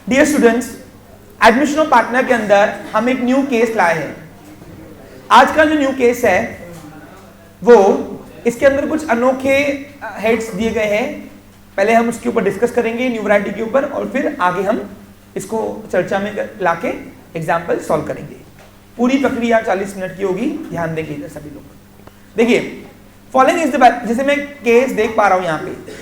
Dear students, admission of partner के अंदर हम एक न्यू केस लाए हैं। आज का जो न्यू केस है वो इसके अंदर कुछ अनोखे हेड्स दिए गए हैं। पहले हम उसके ऊपर डिस्कस करेंगे न्यू वैरायटी के ऊपर, और फिर आगे हम इसको चर्चा में लाके एग्जाम्पल सॉल्व करेंगे। पूरी प्रक्रिया 40 मिनट की होगी, ध्यान देंगे इधर सभी लोग। देखिए, फॉलोइंग इज द, जैसे मैं केस देख पा रहा हूं यहाँ पे,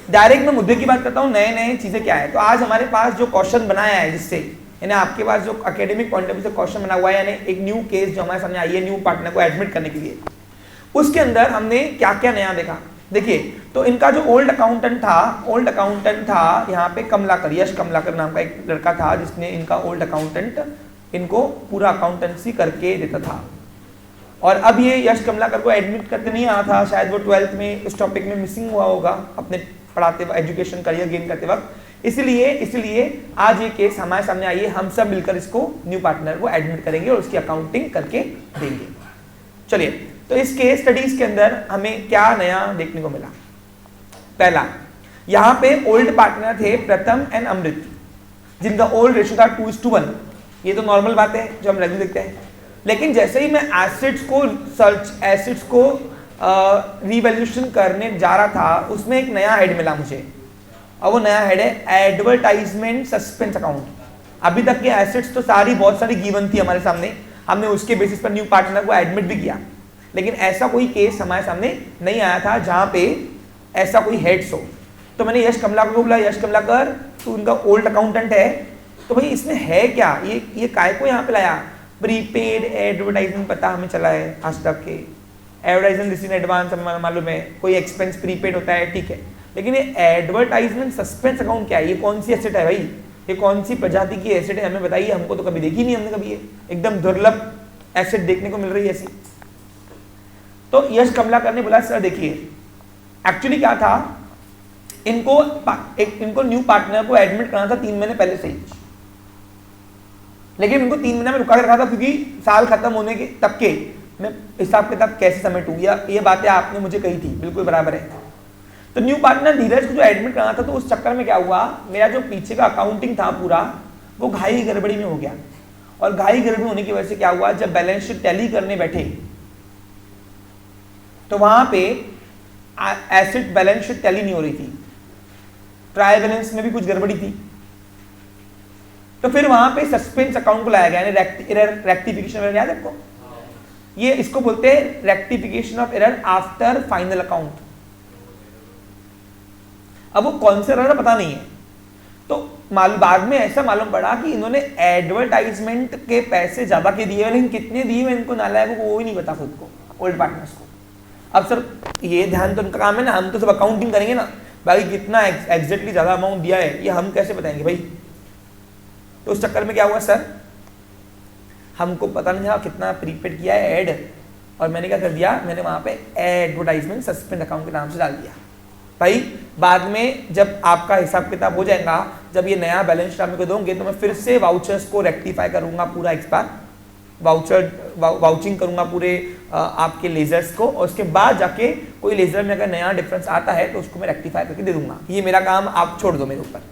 डायरेक्ट मैं मुद्दे की बात करता हूँ, नए नए चीजें क्या है। तो आज हमारे पास जो क्वेश्चन बनाया है, जिससे यानी आपके पास जो एकेडमिक पॉइंट ऑफ व्यू से क्वेश्चन बना हुआ है, यानी एक न्यू केस जो हमारे सामने आई है न्यू पार्टनर को एडमिट करने के लिए, उसके अंदर हमने क्या क्या नया देखा। देखिए, तो इनका जो ओल्ड अकाउंटेंट था यहाँ पे कमलाकर, यश कमलाकर नाम का एक लड़का था, जिसने इनका ओल्ड अकाउंटेंट इनको पूरा अकाउंटेंसी करके देता था। और अब ये यश कमलाकर को एडमिट करते नहीं आया था, शायद वो 12th में इस टॉपिक में मिसिंग हुआ होगा अपने पढ़ाते वक्त, एजुकेशन करियर गेन करते वक्त। इसलिए आज ये केस हमारे सामने आई है। हम सब मिलकर इसको न्यू पार्टनर को एडमिट करेंगे और उसकी अकाउंटिंग करके देंगे। चलिए, तो इस केस स्टडीज के अंदर हमें क्या नया देखने को मिला। पहला, यहाँ पे ओल्ड पार्टनर थे प्रथम एंड अमृत, जिनका ओल्ड रेशियो था 2:1। ये तो नॉर्मल बात है जो हम रेगुलर देखते हैं। लेकिन जैसे ही मैं एसेट्स को रिवैल्यूएशन करने जा रहा था, उसमें एक नया हेड मिला मुझे, और वो नया हेड है एडवर्टाइजमेंट सस्पेंस अकाउंट। अभी तक के एसेट्स तो बहुत सारी गिवन थी हमारे सामने, हमने उसके बेसिस पर न्यू पार्टनर को एडमिट भी किया, लेकिन ऐसा कोई केस हमारे सामने नहीं आया था जहां पे ऐसा कोई हेड्स हो। तो मैंने यश कमलाकर को बोला, यश कमलाकर तू उनका ओल्ड अकाउंटेंट है, तो भाई इसमें है क्या, ये काय को यहाँ पे लाया। प्रीपेड एडवर्टाइजमेंट पता हमें चला है आज तक के, एडवर्टाइजमेंट रिसीव एडवांस हमें मालूम है, कोई एक्सपेंस प्रीपेड होता है, ठीक है। लेकिन ये एडवर्टाइजमेंट सस्पेंस अकाउंट क्या है, ये कौन सी एसेट है भाई, ये कौन सी प्रजाति की एसेट है, हमें बताइए। हमको तो कभी देखी नहीं हमने कभी, ये एकदम दुर्लभ एसेट देखने को मिल रही है ऐसी। तो यश कमलाकर ने बोला, सर देखिए एक्चुअली क्या था, इनको न्यू पार्टनर को एडमिट करना था 3 महीने पहले से ही, लेकिन इनको 3 महीने में रुका के रखा था, क्योंकि साल खत्म होने के तब के मैं हिसाब किताब कैसे समेटूं, ये बातें आपने मुझे कही थी, बिल्कुल बराबर है। तो न्यू पार्टनर धीरज को जो एडमिट करना था, तो उस चक्कर में क्या हुआ, मेरा जो पीछे का अकाउंटिंग था पूरा, वो घाई गड़बड़ी में हो गया। और घाई गड़बड़ी होने की वजह से क्या हुआ, जब बैलेंस शीट टैली करने बैठे तो वहां पे एसेट बैलेंस शीट टैली नहीं हो रही थी, ट्रायल बैलेंस में भी कुछ गड़बड़ी थी। तो फिर वहां पे सस्पेंस अकाउंट को लाया गया, रेक्टिफिकेशन एरर, याद है आपको, ये इसको बोलते हैं rectification of error after final account. अब वो कौन से एरर पता नहीं है, तो बाद में ऐसा मालूम पड़ा कि इन्होंने एडवर्टाइजमेंट के पैसे ज्यादा के दिए, लेकिन कितने दिए इनको नालायकों को वो ही नहीं पता खुद को, ओल्ड पार्टनर्स को। अब सर ये ध्यान तो उनका काम है ना, हम तो सब अकाउंटिंग करेंगे ना, भाई कितना एग्जैक्टली ज्यादा अमाउंट दिया है ये हम कैसे बताएंगे भाई। तो उस चक्कर में क्या हुआ, सर हमको पता नहीं था कितना प्रीपेड किया है ऐड, और मैंने क्या कर दिया, मैंने वहां पे एडवर्टाइजमेंट सस्पेंड अकाउंट के नाम से डाल दिया। भाई बाद में जब आपका हिसाब किताब हो जाएगा, जब ये नया बैलेंस शीट आपको दोगे, तो मैं फिर से वाउचर्स को रेक्टिफाई करूंगा पूरा, एक बार वाउचिंग करूंगा पूरे आपके लेजर्स को, और उसके बाद जाके कोई लेजर में अगर नया डिफरेंस आता है तो उसको मैं रेक्टिफाई करके दे दूंगा। ये मेरा काम, आप छोड़ दो मेरे ऊपर।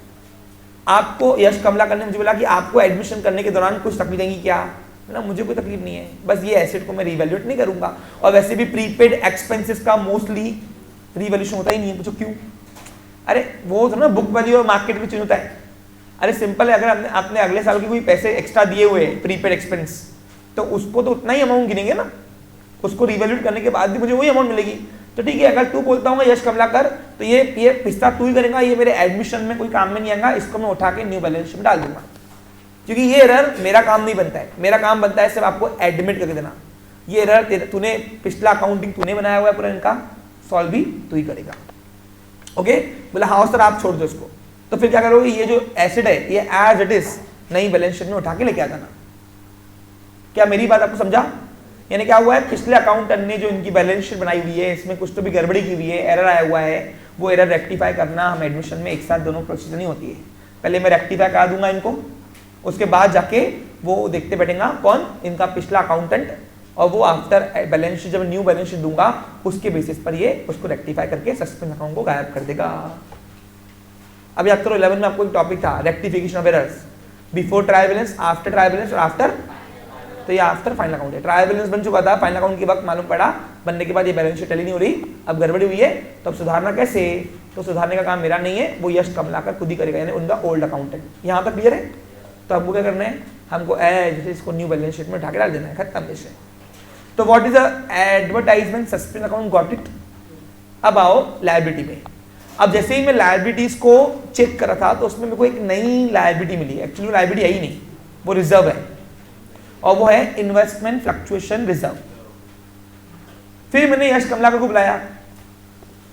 आपको यश कमलाकर ने मुझे बोला कि आपको एडमिशन करने के दौरान कुछ तकलीफ देंगी क्या, ना मुझे कोई तकलीफ नहीं है, बस ये एसेट को मैं रिवैल्यूएट नहीं करूंगा, और वैसे भी प्रीपेड एक्सपेंसेस का मोस्टली रिवैल्यूएशन होता ही नहीं है। पूछो क्यों, अरे वो तो ना बुक वैल्यू और मार्केट में चेंज होता है। अरे सिंपल है, अगर आपने अगले साल के कोई पैसे एक्स्ट्रा दिए हुए प्रीपेड एक्सपेंस, तो उसको तो उतना ही अमाउंट गिनेंगे ना, उसको रिवैल्यूएट करने के बाद भी मुझे वही अमाउंट मिलेगी। तो ठीक है, अगर तू बोलता हूँ यश कमलाकर, तो ये हिस्सा तू ही करेगा, ये मेरे एडमिशन में कोई काम में नहीं आएगा, इसको मैं उठा के न्यू बैलेंस शीट में डाल दूंगा, क्योंकि ये एरर मेरा काम नहीं बनता है। मेरा काम बनता है सिर्फ आपको एडमिट करके देना। ये एरर तूने पिछला अकाउंटिंग तूने बनाया हुआ है पूरा, इनका सॉल्व भी तू ही करेगा। ओके, बोला हाँ सर आप छोड़ दो इसको। तो फिर क्या करोगे, ये जो एसेट है ये एज इट इज नई बैलेंस शीट में उठा के लेके आ जाना। क्या मेरी बात आपको समझा? यानी क्या हुआ है, पिछले अकाउंटेंट ने जो इनकी बैलेंस शीट बनाई हुई है, इसमें कुछ तो भी गड़बड़ी की हुई है, एरर आया हुआ है, वो एरर रेक्टिफाई करना हम एडमिशन में एक साथ दोनों प्रोसीजर नहीं होती है। पहले मैं रेक्टिफाई करा दूंगा इनको, उसके बाद जाके वो देखते बैठेगा कौन, इनका पिछला अकाउंटेंट, और वो आफ्टर बैलेंस शीट जब न्यू बैलेंस शीट दूंगा उसके बेसिस पर ये उसको रेक्टिफाई करके सस्पेंड अकाउंट को गायब कर देगा। अभी याद करो 11 में आपको एक टॉपिक था rectification of errors, before trial balance, after trial balance और आफ्टर, तो ये आफ्टर फाइनल अकाउंट है। ट्रायल बैलेंस बन चुका था, फाइनल अकाउंट के वक्त मालूम पड़ा बनने के बाद ये बैलेंस शीट टैली नहीं हो रही, अब गड़बड़ी हुई है, तो अब सुधारना कैसे? तो सुधारने का काम मेरा नहीं है, वो यश कमलाकर खुद ही करेगा, यानी उनका ओल्ड अकाउंटेंट। यहाँ तक क्लियर है? तो हमको क्या करना है, हमको जैसे इसको न्यू बैलेंस शीट में उठा के डाल देना है, खत्म विषय। तो what is advertisement suspense account, got it. अब आओ लायबिलिटी में। अब जैसे ही मैं लायबिलिटीज को चेक करा था तो उसमें मेरे को एक नई लायबिलिटी मिली, एक्चुअली लायबिलिटी है ही नहीं, वो रिजर्व है, और वो है इन्वेस्टमेंट फ्लक्चुएशन रिजर्व। फिर मैंने यश कमलाकर को बुलाया,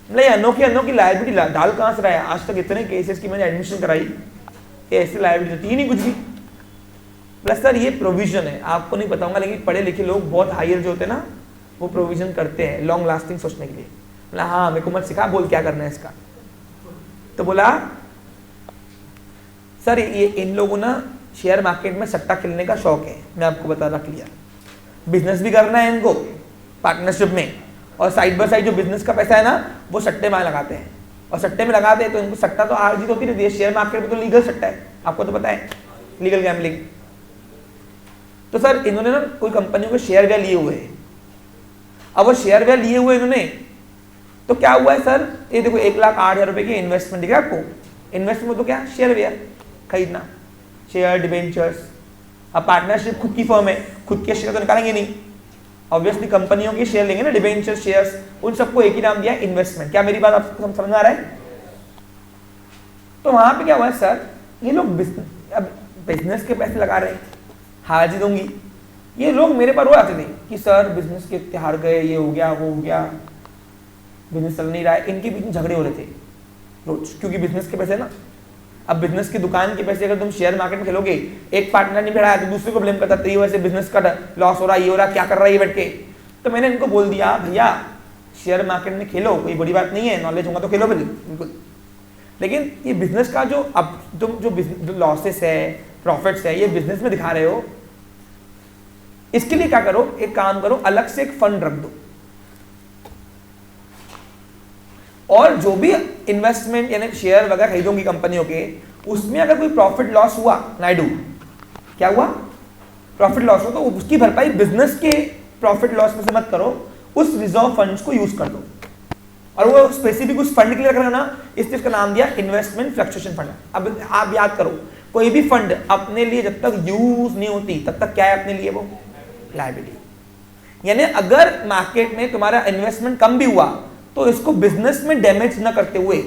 अनोखी लायबिलिटी डाल कहां से रहा है? आज तक इतने केसेस की मैंने एडमिशन कराई, ऐसी लायबिलिटी थी नहीं कुछ भी। प्लस सर ये प्रोविजन है, आपको नहीं पता होगा, लेकिन पढ़े लिखे लोग बहुत हायर जो होते हैं ना, वो प्रोविजन करते हैं लॉन्ग लास्टिंग सोचने के लिए। बोला हाँ मेरे को मत सिखा, बोल क्या करना है इसका। तो बोला सर ये इन लोगों ना शेयर मार्केट में सट्टा खेलने का शौक है, मैं आपको बता रख लिया, बिजनेस भी करना है इनको पार्टनरशिप में, और साइड बाय साइड जो बिजनेस का पैसा है ना वो सट्टे में लगाते हैं, और सट्टे में लगाते हैं तो इनको सट्टा तो हार जीत होती रहती है। शेयर मार्केट में तो लीगल सट्टा है, आपको तो पता है, लीगल गैम्बलिंग। तो सर इन्होंने ना कोई कंपनियों के शेयर वे लिए हुए हैं, अब वो शेयर वे लिए हुए इन्होंने, तो क्या हुआ है सर, ये देखो 1,08,000 रुपए की इन्वेस्टमेंट, दिखा आपको? इन्वेस्टमेंट तो क्या, शेयर वेयर खरीदना, शेयर डिबेंचर्स। अब पार्टनरशिप खुद की फर्म है, खुद के शेयर तो निकालेंगे नहीं, ऑब्वियसली कंपनियों के शेयर लेंगे ना, डिबेंचर शेयर्स, उन सबको एक ही नाम दिया इन्वेस्टमेंट। क्या मेरी बात आपको समझ आ रहा है? तो वहां पे क्या हुआ है सर, ये लोग बिजनेस के पैसे लगा रहे हैं, हाजिर दूंगी, ये लोग मेरे पर रो आते थे कि सर बिजनेस के इतने हार गए, ये हो गया वो हो गया, बिजनेस चल नहीं रहा है। इनके बीच में झगड़े हो रहे थे रोज, क्योंकि बिजनेस के पैसे ना, अब बिजनेस की दुकान के पैसे अगर तुम शेयर मार्केट में खेलोगे, एक पार्टनर नहीं बढ़ाया तो दूसरे को ब्लेम करता, तेरी वजह से बिजनेस का लॉस हो रहा, ये हो रहा, क्या कर रहा है ये बैठ के। तो मैंने इनको बोल दिया भैया शेयर मार्केट में खेलो, कोई बड़ी बात नहीं है, नॉलेज होगा तो खेलो बिल्कुल, लेकिन ये बिजनेस का जो अब तुम जो लॉसेस है प्रॉफिट्स है ये बिजनेस में दिखा रहे हो, इसके लिए क्या करो, एक काम करो, अलग से एक फंड रख दो, और जो भी इन्वेस्टमेंट यानी शेयर वगैरह खरीदोगी कंपनियों के, उसमें अगर कोई प्रॉफिट लॉस हुआ, नायडू क्या हुआ, प्रॉफिट लॉस हो, तो उसकी भरपाई बिजनेस के प्रॉफिट लॉस में से मत करो, उस रिजर्व फंड्स को यूज कर दो, और वो स्पेसिफिक उस फंड के लिए रखना ना, इसलिए इसका नाम दिया इन्वेस्टमेंट फ्लक्चुएशन फंड। अब आप याद करो, कोई भी फंड अपने लिए जब तक यूज नहीं होती तब तक क्या है अपने लिए, वो लायबिलिटी। यानी अगर मार्केट में तुम्हारा इन्वेस्टमेंट कम भी हुआ तो इसको बिजनेस में डैमेज न करते हुए,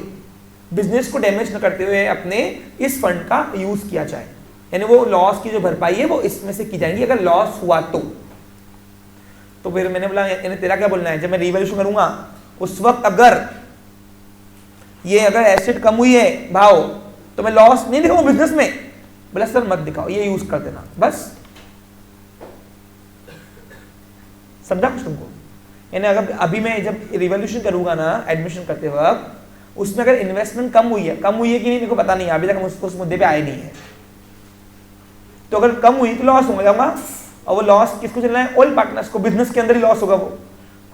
बिजनेस को डैमेज न करते हुए अपने इस फंड का यूज किया जाए, यानी वो लॉस की जो भरपाई है वो इसमें से की जाएगी अगर लॉस हुआ तो फिर मैंने बोला यानी तेरा क्या बोलना है, जब मैं रिवैल्यूएशन करूंगा उस वक्त अगर एसेट कम हुई है भाव तो मैं लॉस नहीं दिखाऊंगा बिजनेस में। बोला सर मत दिखाओ, ये यूज कर देना बस, समझा कुछ तुमको? यानी अगर अभी मैं जब रिवॉल्यूशन करूंगा ना एडमिशन करते वक्त, उसमें अगर इन्वेस्टमेंट कम हुई है कि नहीं मेरे को पता नहीं, अभी तक हम उस मुद्दे पे आए नहीं है, तो अगर कम हुई तो लॉस हो जाऊंगा, और वो लॉस किसको चलना है, ओल्ड पार्टनर्स को, बिजनेस के अंदर ही लॉस होगा वो,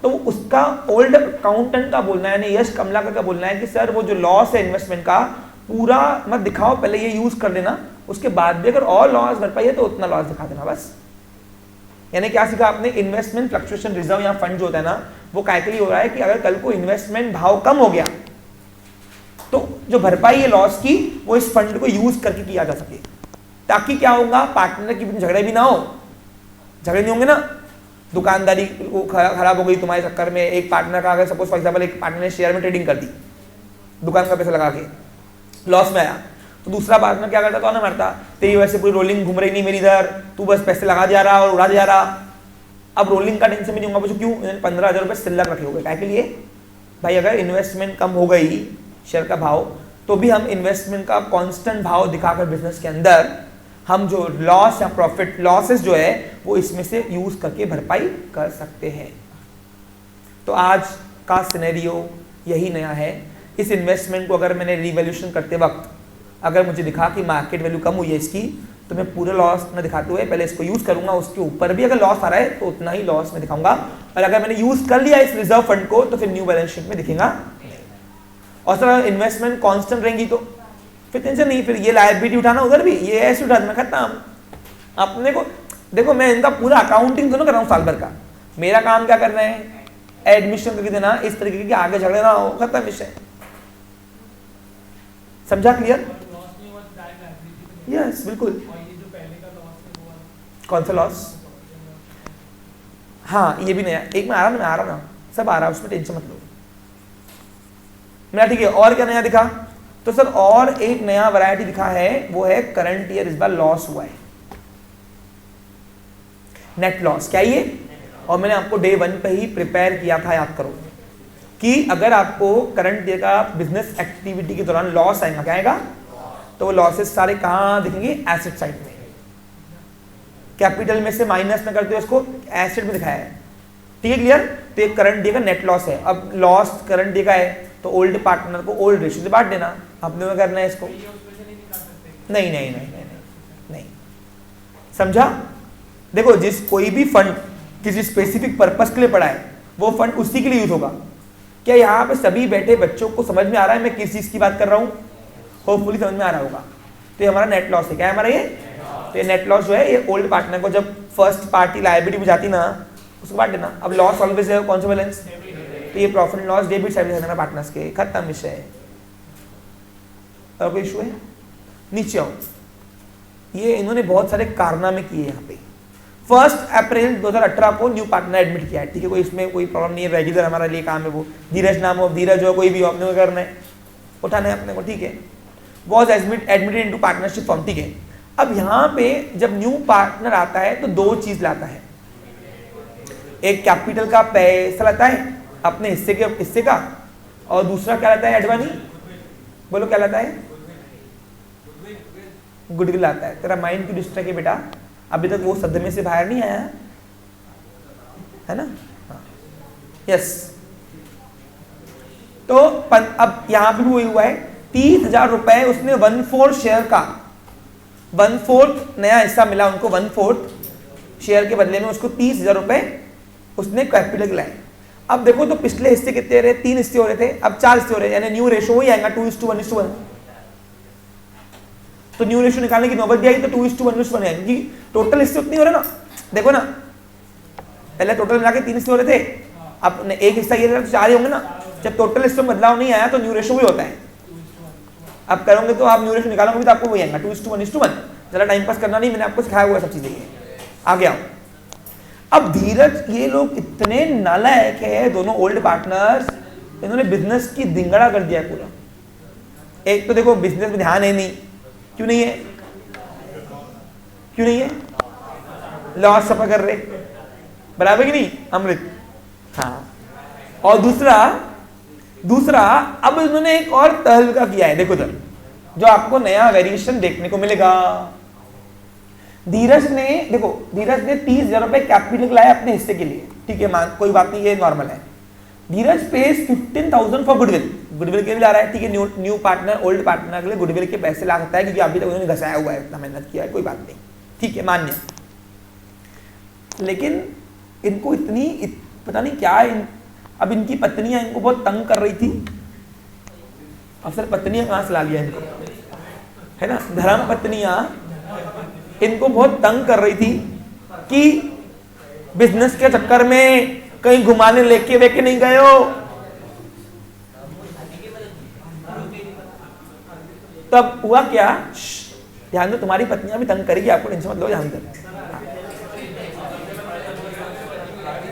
तो उसका ओल्ड अकाउंटेंट का बोलना है, यानी यश कमलाकर का बोलना है कि सर वो जो लॉस है इन्वेस्टमेंट का पूरा मत दिखाओ, पहले ये यूज कर देना, उसके बाद भी अगर और लॉस भरपाई है तो उतना लॉस दिखा देना बस। यानी क्या सीखा आपने, इन्वेस्टमेंट फ्लक्चुएशन रिजर्व या फंड जो होता है ना, वो काय के लिए हो रहा है कि अगर कल को इन्वेस्टमेंट भाव कम हो गया तो जो भरपाई है लॉस की वो इस फंड को यूज करके किया जा सके, ताकि क्या होगा, पार्टनर के बीच झगड़े भी ना हो, झगड़े नहीं होंगे ना, दुकानदारी खराब हो गई तुम्हारे चक्कर में, एक पार्टनर का अगर सपोज फॉर एग्जांपल एक पार्टनर ने शेयर में ट्रेडिंग कर दी, दुकान का पैसा लगा के लॉस में आया, तो दूसरा पार्टनर क्या करता, तो ना मारता, तेरी वजह से पूरी रोलिंग घूम रही नहीं मेरी इधर, तू बस पैसे लगा जा रहा और उड़ा जा रहा। अब रोलिंग का टेंशन भी नहीं होगा, क्यों, 15,000 रुपये सिल्लर रखे हुए, क्या के लिए भाई, अगर इन्वेस्टमेंट कम हो गई शेयर का भाव तो भी हम इन्वेस्टमेंट का कांस्टेंट भाव दिखाकर बिजनेस के अंदर हम जो लॉस या प्रॉफिट लॉसेस जो है वो इसमें से यूज करके भरपाई कर सकते हैं। तो आज का सिनेरियो यही नया है। इस इन्वेस्टमेंट को अगर मैंने रिवैल्यूएशन करते वक्त अगर मुझे दिखा कि मार्केट वैल्यू कम हुई है इसकी, तो मैं पूरा लॉस न दिखाते हुए पहले इसको यूज करूंगा, उसके ऊपर भी अगर लॉस आ रहा है तो उतना ही लॉस में दिखाऊंगा, और अगर मैंने यूज कर लिया इस रिजर्व फंड को तो फिर न्यू बैलेंस शीट में दिखेगा। और सर इन्वेस्टमेंट कांस्टेंट रहेंगी तो फिर टेंशन नहीं, फिर ये लायबिलिटी उठाना उधर भी, ये ऐसे उठा देना, खत्म। अपने को देखो, मैं इनका पूरा अकाउंटिंग दोनों कर रहा हूँ साल भर का, मेरा काम क्या करना है, एडमिशन करके देना, इस तरीके के आगे झगड़े ना हो, खत्म विषय। समझा? क्लियर? यस बिल्कुल। कौन सा लॉस? हाँ ये भी नया, एक में आ रहा ना, सब आ रहा है, उसमें टेंशन मत लो। मेरा ठीक है। और क्या नया दिखा? तो सर और एक नया वैरायटी दिखा है, वो है करंट ईयर इस बार लॉस हुआ है, नेट लॉस। क्या ये? और मैंने आपको डे 1 पे ही प्रिपेयर किया था, याद करो, कि अगर आपको करंट ईयर का बिजनेस एक्टिविटी के दौरान लॉस आएगा, क्या आएगा? तो वो लॉसेस सारे कहां दिखेंगे? एसेट साइड में। कैपिटल में से माइनस में करते हो उसको एसेट में दिखाया है, ठीक है? क्लियर? तो एक करंट डे का नेट लॉस है। अब लॉस करंट डे का है तो ओल्ड पार्टनर को ओल्ड रेशियो से बांट देना, अपने में करना है इसको। नहीं नहीं नहीं नहीं नहीं, समझा? देखो, जिस कोई भी फंड किसी स्पेसिफिक पर्पस के लिए पड़ा है, वो फंड उसी के लिए यूज होगा। क्या यहाँ पे सभी बैठे बच्चों को समझ में आ रहा है मैं किस चीज की बात कर रहा हूँ? होपफुली समझ में आ रहा होगा। तो ये हमारा नेट लॉस है। क्या है हमारा ये? तो ये नेट लॉस जो है, ये ओल्ड पार्टनर को जब फर्स्ट पार्टी लायबिलिटी बुझाती ना, उसको बांट देना। अब लॉस ऑलवेज है कौन सा बैलेंस? तो ये profit and loss debit side में पार्टनर्स के, खत्म विषय है। और कोई इशू है? नीचे आओ। ये इन्होंने बहुत सारे कारनामे किए यहाँ पे। 1 अप्रैल 2018 को न्यू पार्टनर एडमिट किया है, ठीक है? कोई इसमें कोई प्रॉब्लम नहीं है, रेगुलर हमारे लिए काम है वो। धीरज नाम हो, धीरज हो, कोई भी हो, अपने को करना है, उठाना है अपने को, ठीक है? Was admitted into partnership form, ठीक है? अब यहाँ पे जब न्यू पार्टनर आता है तो 2 चीज लाता है, एक कैपिटल का पैसा लाता है अपने हिस्से का, और दूसरा क्या लाता है? एडवानी बोलो, क्या लाता है? गुडविल आता है। तेरा माइंड क्यों डिस्ट्रैक्ट है बेटा? अभी तक वो सदमे से बाहर नहीं आया है ना? यस। तो अब यहां पे भी वही हुआ है, 30,000 रुपए उसने 1/4 शेयर का, 1/4 नया हिस्सा मिला उनको, 1/4 शेयर के बदले में उसको 30,000 रुपए उसने कैपिटल लाए। अब देखो, तो पिछले हिस्से कितने रहे? 3 हिस्से हो रहे थे, अब 4 हिस्से हो रहे हैं, यानी न्यू रेशो वही आएगा 2:1:1। तो न्यू रेशो निकालने की नौबत भी आई तो 2:1:1 आएगा, क्योंकि टोटल हिस्से उतने हो रहे ना। देखो ना, पहले टोटल मिला के 3 हिस्से हो रहे थे, अब एक हिस्सा ये रहा तो 4 ही होंगे ना। जब टोटल हिस्से में बदलाव नहीं आया तो न्यू रेशो भी होता है। अब करोगे तो आप न्यू रेशो निकालोगे तो आपको वही आएगा 2:1:1। जरा टाइम पास करना नहीं, मैंने आपको सिखाया हुआ सब चीजें। आगे आओ। अब धीरज, ये लोग इतने नालायक है, दोनों ओल्ड पार्टनर्स, इन्होंने बिजनेस की दिंगड़ा कर दिया पूरा। एक तो देखो बिजनेस में ध्यान है नहीं, क्यों नहीं है? क्यों नहीं है? लॉस सफर कर रहे, बराबर कि नहीं अमृत? हाँ। और दूसरा अब इन्होंने एक और तहलका किया है, देखो इधर, जो आपको नया वेरिएशन देखने को मिलेगा। धीरज ने 30,000 रुपए कैपिटल लाया अपने हिस्से के लिए, ठीक है? कोई बात नहीं, ये नॉर्मल है। धीरज पेज 15,000 फॉर गुडविल के लिए ला रहा है, ठीक है? न्यू पार्टनर ओल्ड पार्टनर के लिए गुडविल के पैसे ला सकता है, क्योंकि अभी तक उन्होंने घसाया हुआ है, इतना मेहनत किया है, कोई बात नहीं, ठीक है, मान्य। लेकिन इनको इतनी पता नहीं क्या अब इनकी पत्नियां इनको बहुत तंग कर रही थी। अब सर पत्नियां कहां से ला लिया इनको, है ना? धर्म पत्नियां इनको बहुत तंग कर रही थी कि बिजनेस के चक्कर में कहीं घुमाने लेके वेके नहीं गए हो। तब हुआ क्या? ध्यान दो, तुम्हारी पत्नियां भी तंग करेगी आपको, टेंशन मत लो, ध्यान दो।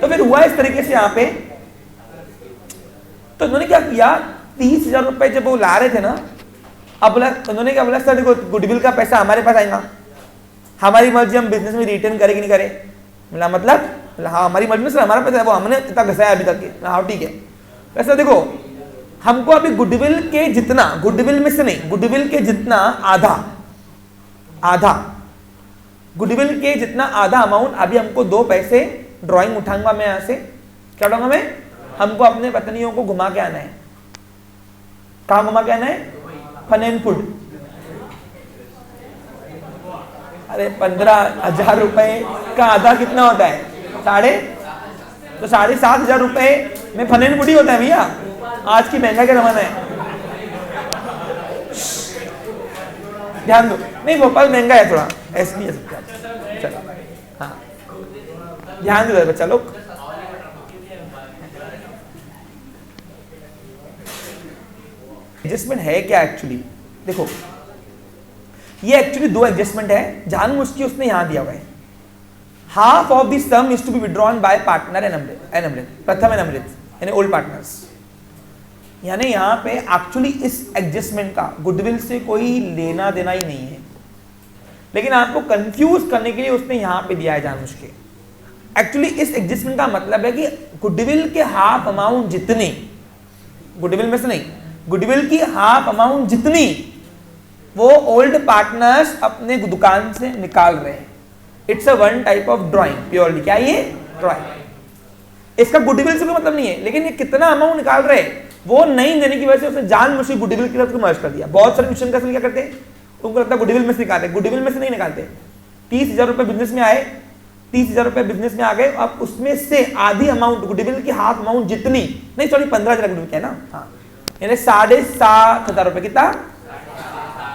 तो फिर हुआ इस तरीके से यहाँ पे, तो उन्होंने क्या किया, 30,000 रुपए जब वो ला रहे थे ना, अब उन्होंने क्या बोला, सर देखो गुडविल का पैसा हमारे पास आएगा, हमारी मर्जी, हम बिजनेस में रिटर्न करें कि नहीं करें। मतलब हाँ हमारी मर्जी में, सर हमारा पैसा है, वो हमने इतना घसाया अभी तक। हाँ ठीक है, वैसे देखो हमको अभी गुडविल के जितना, गुडविल में से नहीं, गुडविल के जितना आधा गुडविल के जितना आधा अमाउंट अभी हमको 2 पैसे ड्राइंग उठाऊंगा मैं यहाँ से। क्या उठाऊंगा मैं? हमको अपने पत्नियों को घुमा के आना है। कहाँ घुमा के आना है? Fun and food. अरे 15,000 रुपए का आधा कितना होता है? 7,500 रुपए में फन एंड फूड ही होता है भैया, आज की महंगाई का जमाना है। ध्यान दो, नहीं भोपाल महंगा है थोड़ा, ऐसे नहीं है सकता। चलो हाँ ध्यान दो बच्चा लोग। एडजस्टमेंट है क्या एक्चुअली? देखो ये एक्चुअली दो एडजस्टमेंट है, जानबूझ के उसने यहां दिया हुआ है। Half of this sum is to be withdrawn by partner and Amrit, Pratham and अमृत यानी ओल्ड पार्टनर्स। यानी यहां पे एक्चुअली इस एडजस्टमेंट का गुडविल से कोई लेना देना ही नहीं है, लेकिन आपको कंफ्यूज करने के लिए उसने यहां पे दिया है जानबूझ के। एक्चुअली इस एडजस्टमेंट का मतलब है कि गुडविल के हाफ अमाउंट जितनी, गुडविल में से नहीं, गुडविल की हाफ अमाउंट जितनी वो ओल्ड पार्टनर्स अपने दुकान से निकाल रहे हैं। It's a one type of drawing purely. क्या ये? ड्राइंग। इसका गुडविल से कोई मतलब नहीं है, लेकिन ये कितना अमाउंट निकाल रहे हैं वो नहीं देने की वजह से उसने जानबूझ के गुडविल की तरफ मर्ज कर दिया। बहुत सारे ट्यूशन का क्या करते हैं, उनको लगता है गुडविल में से निकालते, गुडविल में से नहीं निकालते। 30,000 रुपए बिजनेस में आए, 30,000 रुपए बिजनेस में आ गए, अब उसमें से आधी अमाउंट गुडविल की हाफ अमाउंट जितनी, नहीं सॉरी 15,000 गुडविल है ना, हाँ यानी 7,500 रुपए कितना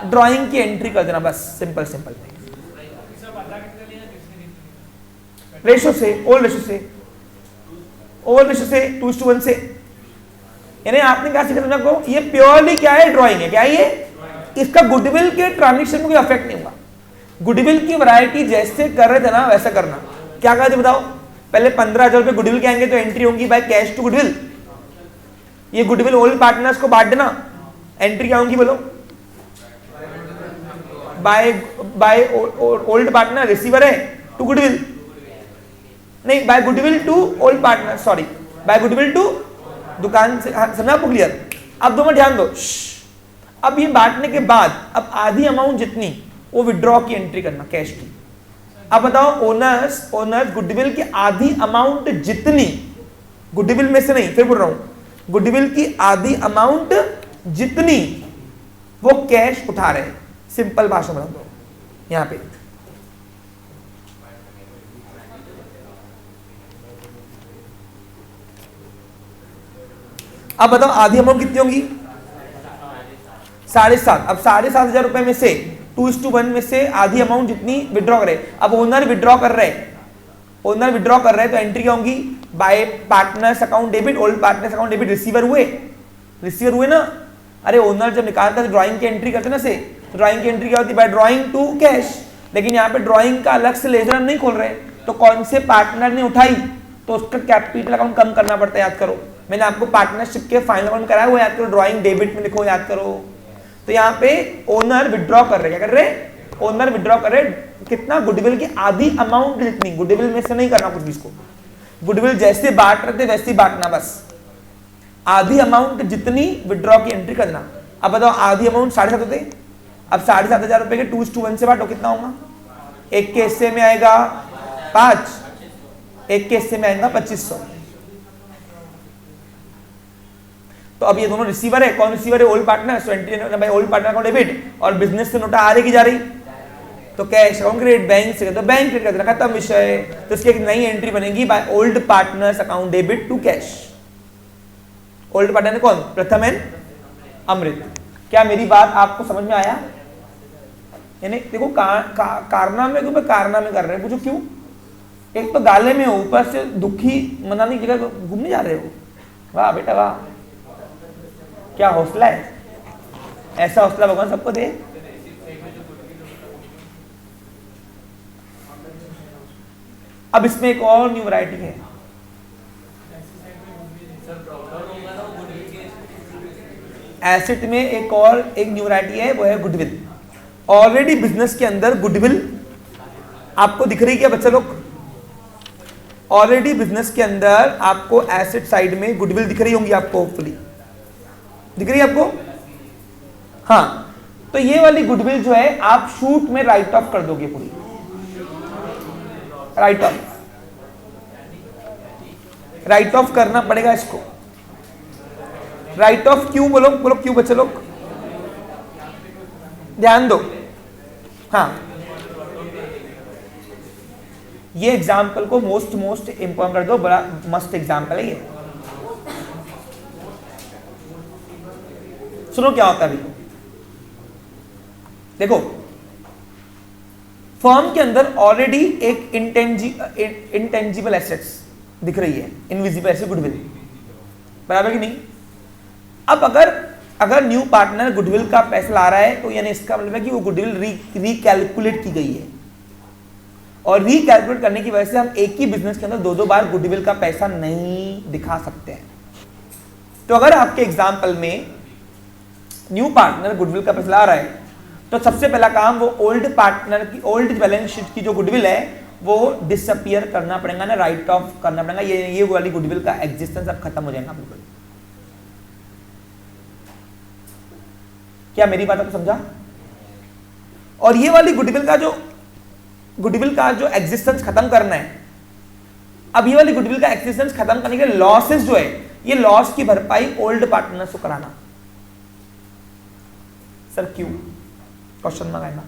ड्राइंग की एंट्री कर देना, बस सिंपल सिंपल रेशो से, ओल्ड रेशो से, ओल्ड रेशो से 2:1 से। यानी आपने क्या सीखा समझा को, ये प्योरली क्या है? ड्राइंग है। क्या ये? इसका गुडविल के ट्रांजेक्शन में कोई अफेक्ट नहीं होगा। गुडविल की वैरायटी जैसे कर रहे थे ना वैसा करना। क्या कहा थे बताओ? पहले 15,000 रुपए गुडविल के आएंगे तो एंट्री होंगी बाय कैश टू गुडविल। ये गुडविल ओल्ड पार्टनर्स को बांट देना, एंट्री क्या होंगी बोलो? बाय ओल्ड पार्टनर, रिसीवर है टू गुडविल, नहीं by goodwill to old partner, sorry by goodwill to दुकान से। समझा आपको क्लियर? अब दो मिनट ध्यान दो। अब ये बांटने के बाद अब आधी अमाउंट जितनी वो विड्रॉ की एंट्री करना कैश की। अब बताओ ओनर्स गुडविल की आधी अमाउंट जितनी, गुडविल में से नहीं, फिर बोल रहा हूं, गुडविल की आधी अमाउंट जितनी वो कैश उठा रहे हैं। सिंपल भाषा में दो यहां पे। अब बताओ आधी अमाउंट कितनी होगी? 7,500। अब 7,500 रुपए में से 2:1 में से आधी अमाउंट जितनी विड्रॉ करे। अब ओनर विड्रॉ कर रहे हैं, ओनर विड्रॉ कर रहे हैं तो एंट्री क्या होंगी? Bye partners account debit, old partners account debit. Receiver हुए, रिसीवर हुए ना। अरे ओनर जब निकालता है ड्राइंग की एंट्री करते ना से, तो ड्राइंग की एंट्री क्या होती है? By drawing to cash. लेकिन यहाँ पे ड्राइंग का अलग से लेजर नहीं खोल रहे, तो कौन से पार्टनर ने उठाई तो उसका कैपिटल अकाउंट कम करना पड़ता है। याद करो, मैंने आपको पार्टनरशिप के फाइनल अकाउंट कराया हुआ, याद करो, ड्राइंग डेबिट में लिखो, याद करो। तो यहाँ पे ओनर विड्रॉ कर रहे, क्या कर रहे? ओनर विड्रॉ कर रहे कितना? गुडविल की आधी अमाउंट जितनी। गुडविल में से नहीं करना कुछ भी, इसको गुडविल जैसे बांट रहे थे वैसे ही बांटना, बस आधी अमाउंट जितनी विड्रॉ की एंट्री करना। अब बताओ आधी अमाउंट 7,500 होते, अब 7,500 रुपए के 2:1 से बांटो, कितना होगा? एक के हिस्से में आएगा 5, एक के हिस्से में आएगा 2,500। तो अब ये दोनों रिसीवर है, कौन रिसीवर है? Old partner. So entry bye old partner account debit, और बिजनेस से नोटा आ रही की जा रही, तो कैश अकाउंट क्रेडिट, बैंक से तो बैंक क्रेडिट कर देना, खत्म विषय। तो इसकी एक नई एंट्री बनेगी by old partners account debit to cash. Old partner कौन? प्रथम एंड अमृत। क्या मेरी बात आपको समझ में आया? यानी देखो कारनामे के ऊपर कारनामे कर रहे हैं, पूछो क्यों? एक तो गाले में हो, ऊपर से दुखी मनाने की जगह घूमने जा रहे हो। वाह बेटा वाह, क्या हौसला है, ऐसा हौसला भगवान सबको दे। अब इसमें एक और न्यू वैरायटी है, एसेट में एक और एक न्यू वैरायटी है, वो है गुडविल। ऑलरेडी बिजनेस के अंदर गुडविल आपको दिख रही है बच्चा लोग? ऑलरेडी बिजनेस के अंदर आपको एसेट साइड में गुडविल दिख रही होंगी आपको, होपफुली दिख रही है आपको? हाँ, तो ये वाली गुडविल जो है आप शूट में राइट ऑफ कर दोगे, पूरी राइट ऑफ करना पड़ेगा इसको। राइट ऑफ क्यों? बोलो बोलो क्यों बच्चे लोग, ध्यान दो। हाँ, ये एग्जाम्पल को मोस्ट इंपॉर्टेंट कर दो, बड़ा मस्त एग्जाम्पल है ये। सुनो क्या होता है अभी, देखो फर्म के अंदर ऑलरेडी एक इंटेंजिबल एसेट्स दिख रही है, इनविजिबल एसेट गुडविल, बराबर कि नहीं। अब अगर न्यू पार्टनर गुडविल का पैसा ला रहा है तो यानी इसका मतलब है कि वो गुडविल रिकैलकुलेट की गई है, और रिकैलकुलेट करने की वजह से हम एक ही बिजनेस के अंदर दो बार गुडविल का पैसा नहीं दिखा सकते हैं। तो अगर आपके एग्जाम्पल में न्यू पार्टनर गुडविल का पैसा ला रहा है तो सबसे पहला काम वो ओल्ड पार्टनर की ओल्ड बैलेंस शीट की जो गुडविल है वो डिसअपियर करना पड़ेगा ना, राइट ऑफ करना पड़ेगा। ये वाली गुडविल का एग्जिस्टेंस अब खत्म हो जाएगा बिल्कुल। क्या मेरी बात आपको समझा? और ये वाली गुडविल का जो एग्जिस्टेंस खत्म करना है, अब ये वाली गुडविल का एग्जिस्टेंस खत्म करने के लॉसेस जो है, ये लॉस की भरपाई ओल्ड पार्टनर्स को कराना। सर क्यों? क्वेश्चन मार्क आएगा।